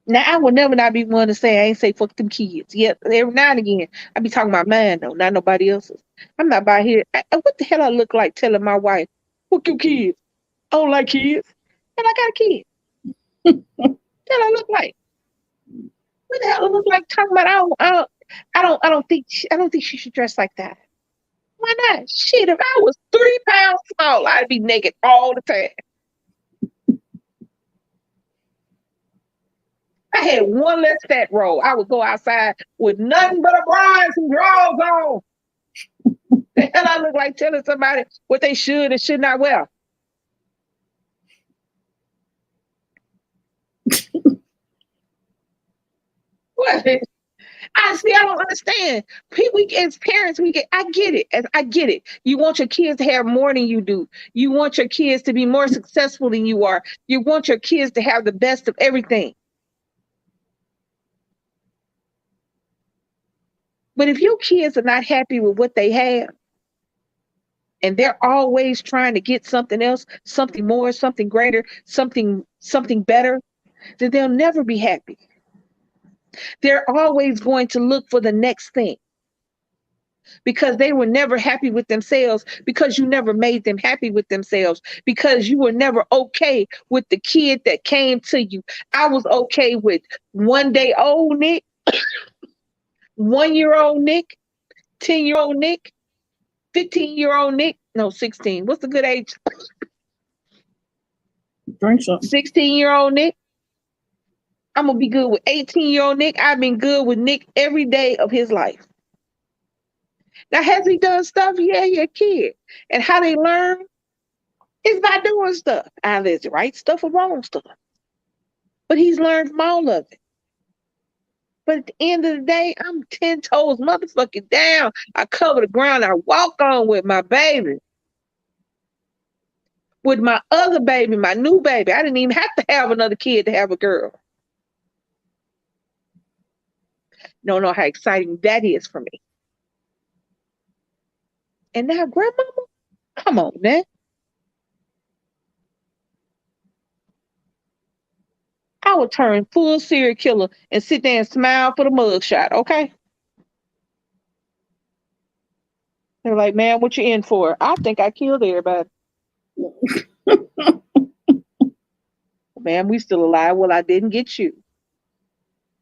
Now, I will never not be one to say, I ain't say fuck them kids. Yep, every now and again, I be talking about mine though, not nobody else's. I'm not by here. What the hell I look like telling my wife, fuck your kids. I don't like kids. And I got a kid. What the hell I look like? What the hell I look like talking about, I don't think she should dress like that. Why not? Shit, if I was 3 pounds small, I'd be naked all the time. I had one less fat roll. I would go outside with nothing but a bra and some drawers on. The hell I look like telling somebody what they should and should not wear. I see. I don't understand. People, as parents, I get it. I get it. You want your kids to have more than you do. You want your kids to be more successful than you are. You want your kids to have the best of everything. But if your kids are not happy with what they have, and they're always trying to get something else, something more, something greater, something better, then they'll never be happy. They're always going to look for the next thing because they were never happy with themselves, because you never made them happy with themselves, because you were never okay with the kid that came to you. I was okay with 1 day old Nick, 1-year-old Nick, 10-year-old Nick, 15-year-old Nick. No, 16. What's the good age? Drink something. 16-year-old Nick. I'm going to be good with 18-year-old Nick. I've been good with Nick every day of his life. Now, has he done stuff? Yeah, he a kid. And how they learn is by doing stuff. Either it's right stuff or wrong stuff. But he's learned from all of it. But at the end of the day, I'm 10 toes motherfucking down. I cover the ground. I walk on with my baby. With my other baby, my new baby. I didn't even have to have another kid to have a girl. Don't know how exciting that is for me. And now, grandmama, come on, man. I would turn full serial killer and sit there and smile for the mugshot, okay? They're like, man, what you in for? I think I killed everybody. Man, we still alive. Well, I didn't get you.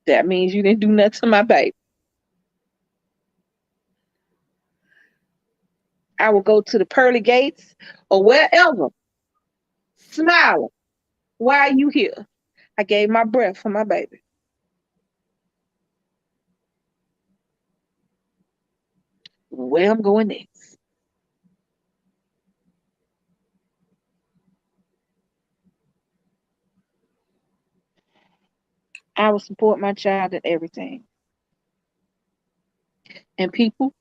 That means you didn't do nothing to my baby. I would go to the pearly gates or wherever, smiling. Why are you here? I gave my breath for my baby. Where I'm going next. I will support my child in everything. And people,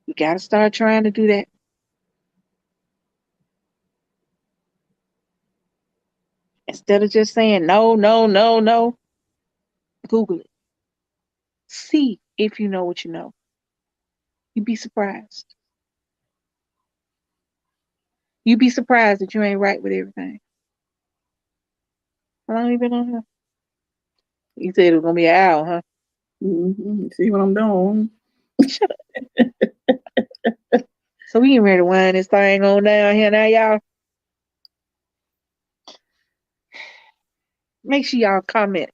you got to start trying to do that. Instead of just saying no, no, no, no, Google it. See if you know what you know. You'd be surprised. You'd be surprised that you ain't right with everything. How long you been on here? You said it was going to be an hour, huh? Mm-hmm. See what I'm doing? Shut up. So we getting ready to wind this thing on down here now, y'all. Make sure y'all comment.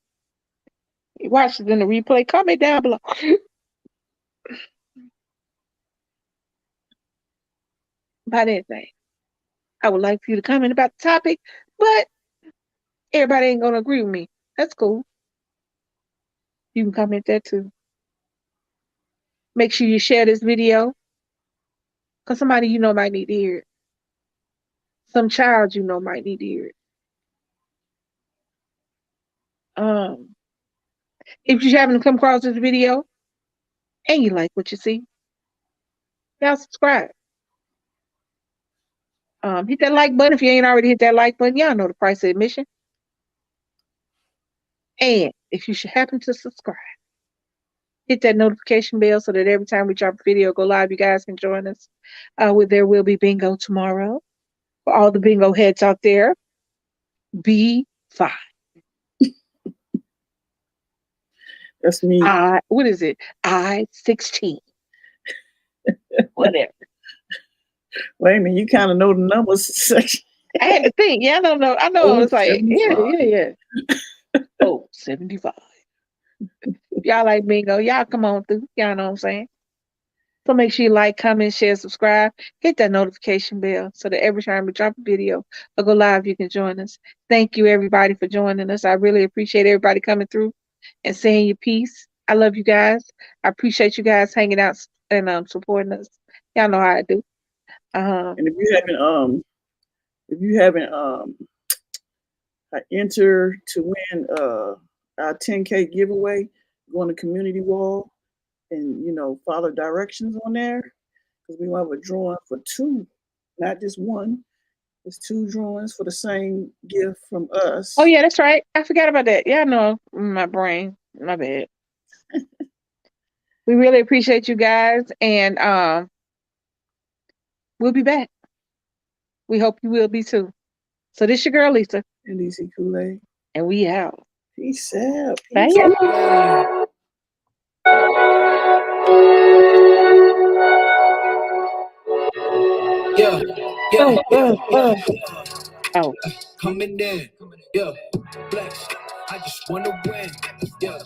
You watch it in the replay. Comment down below. About anything. I would like for you to comment about the topic, but everybody ain't gonna agree with me. That's cool. You can comment that too. Make sure you share this video, because somebody you know might need to hear it. Some child you know might need to hear it. If you happen to come across this video and you like what you see, y'all subscribe. Hit that like button if you ain't already hit that like button. Y'all know the price of admission. And if you should happen to subscribe, hit that notification bell so that every time we drop a video go live, you guys can join us. There will be bingo tomorrow. For all the bingo heads out there, be fine. That's me. What is it? I-16. Whatever. Wait a minute, you kind of know the numbers section. I had to think. Yeah, I know. I know. It's like, 75. yeah. Oh, 75. Y'all like bingo. Y'all come on through. Y'all know what I'm saying? So make sure you like, comment, share, subscribe. Hit that notification bell so that every time we drop a video or go live, you can join us. Thank you, everybody, for joining us. I really appreciate everybody coming through and saying your piece. I love you guys. I appreciate you guys hanging out and supporting us. Y'all know how I do. And if you haven't, how enter to win our 10K giveaway. Go on the community wall and, you know, follow directions on there, because we will have a drawing for 2, not just 1. It's 2 drawings for the same gift from us. Oh yeah, that's right. I forgot about that. Yeah, I know my brain. My bad. We really appreciate you guys, and we'll be back. We hope you will be too. So this your girl Lisa, And DC KOOLAID. and we out. Peace out. Bye. Peace out. Yeah, yeah, yeah. Oh. Coming in, yeah, flex. I just wanna win, yeah.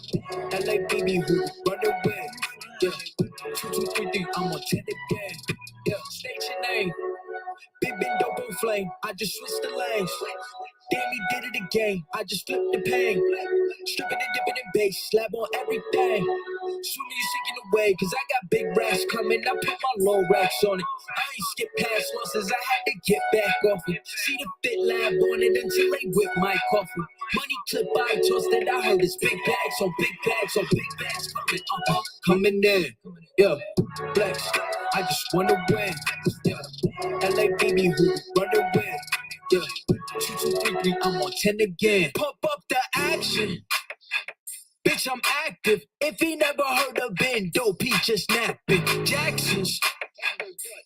LA baby who run away, yeah. 2, 2, 3, 3, I'm on 10 again, yeah. State your name, big dope on flame. I just switched the lanes. Damn, he did it again. I just flipped the pain. Stripping and dipping in bass, slab on everything. Soon as you taking away, cause I got big racks coming. I put my low racks on it. I ain't skip past losses, I had to get back off it. See the fit lab on it until they whip my coffin. Money clip I tossed it, I heard it's big bags on big bags on big bags coming, coming in, yeah, flex. I just wanna win, yeah. LA baby who run away, yeah. 2, 2, 3, 3, I'm on 10 again. Pump up the action. Bitch, I'm active. If he never heard of Ben Dope, he just napping. Jackson's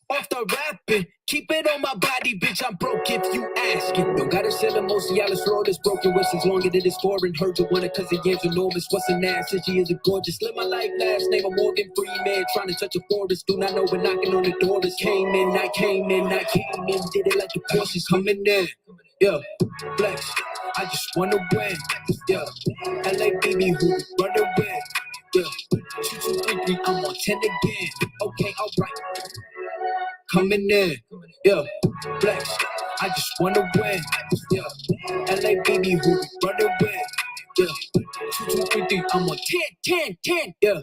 off the rapping. Keep it on my body, bitch. I'm broke if you asking. Don't gotta sell him, most of y'all is roll this broken whistles longer than it's foreign. Heard you want it cause the yams enormous. What's an ass? Since she isn't gorgeous. Live my life last name, I'm Morgan Freeman. Trying to touch a forest. Do not know we're knocking on the door. This came in, I came in, I came in. Did it like the Porsches coming in. Yeah, flex. I just wanna win. Yeah, LA baby who run away. Yeah, 2, 2, 3, 3, I'm on 10 again. Okay, alright. Coming in, yeah, flex. I just wanna win, yeah. LA baby who run away, yeah. 2, 2, 3, 3, I'm on 10, 10, 10, yeah.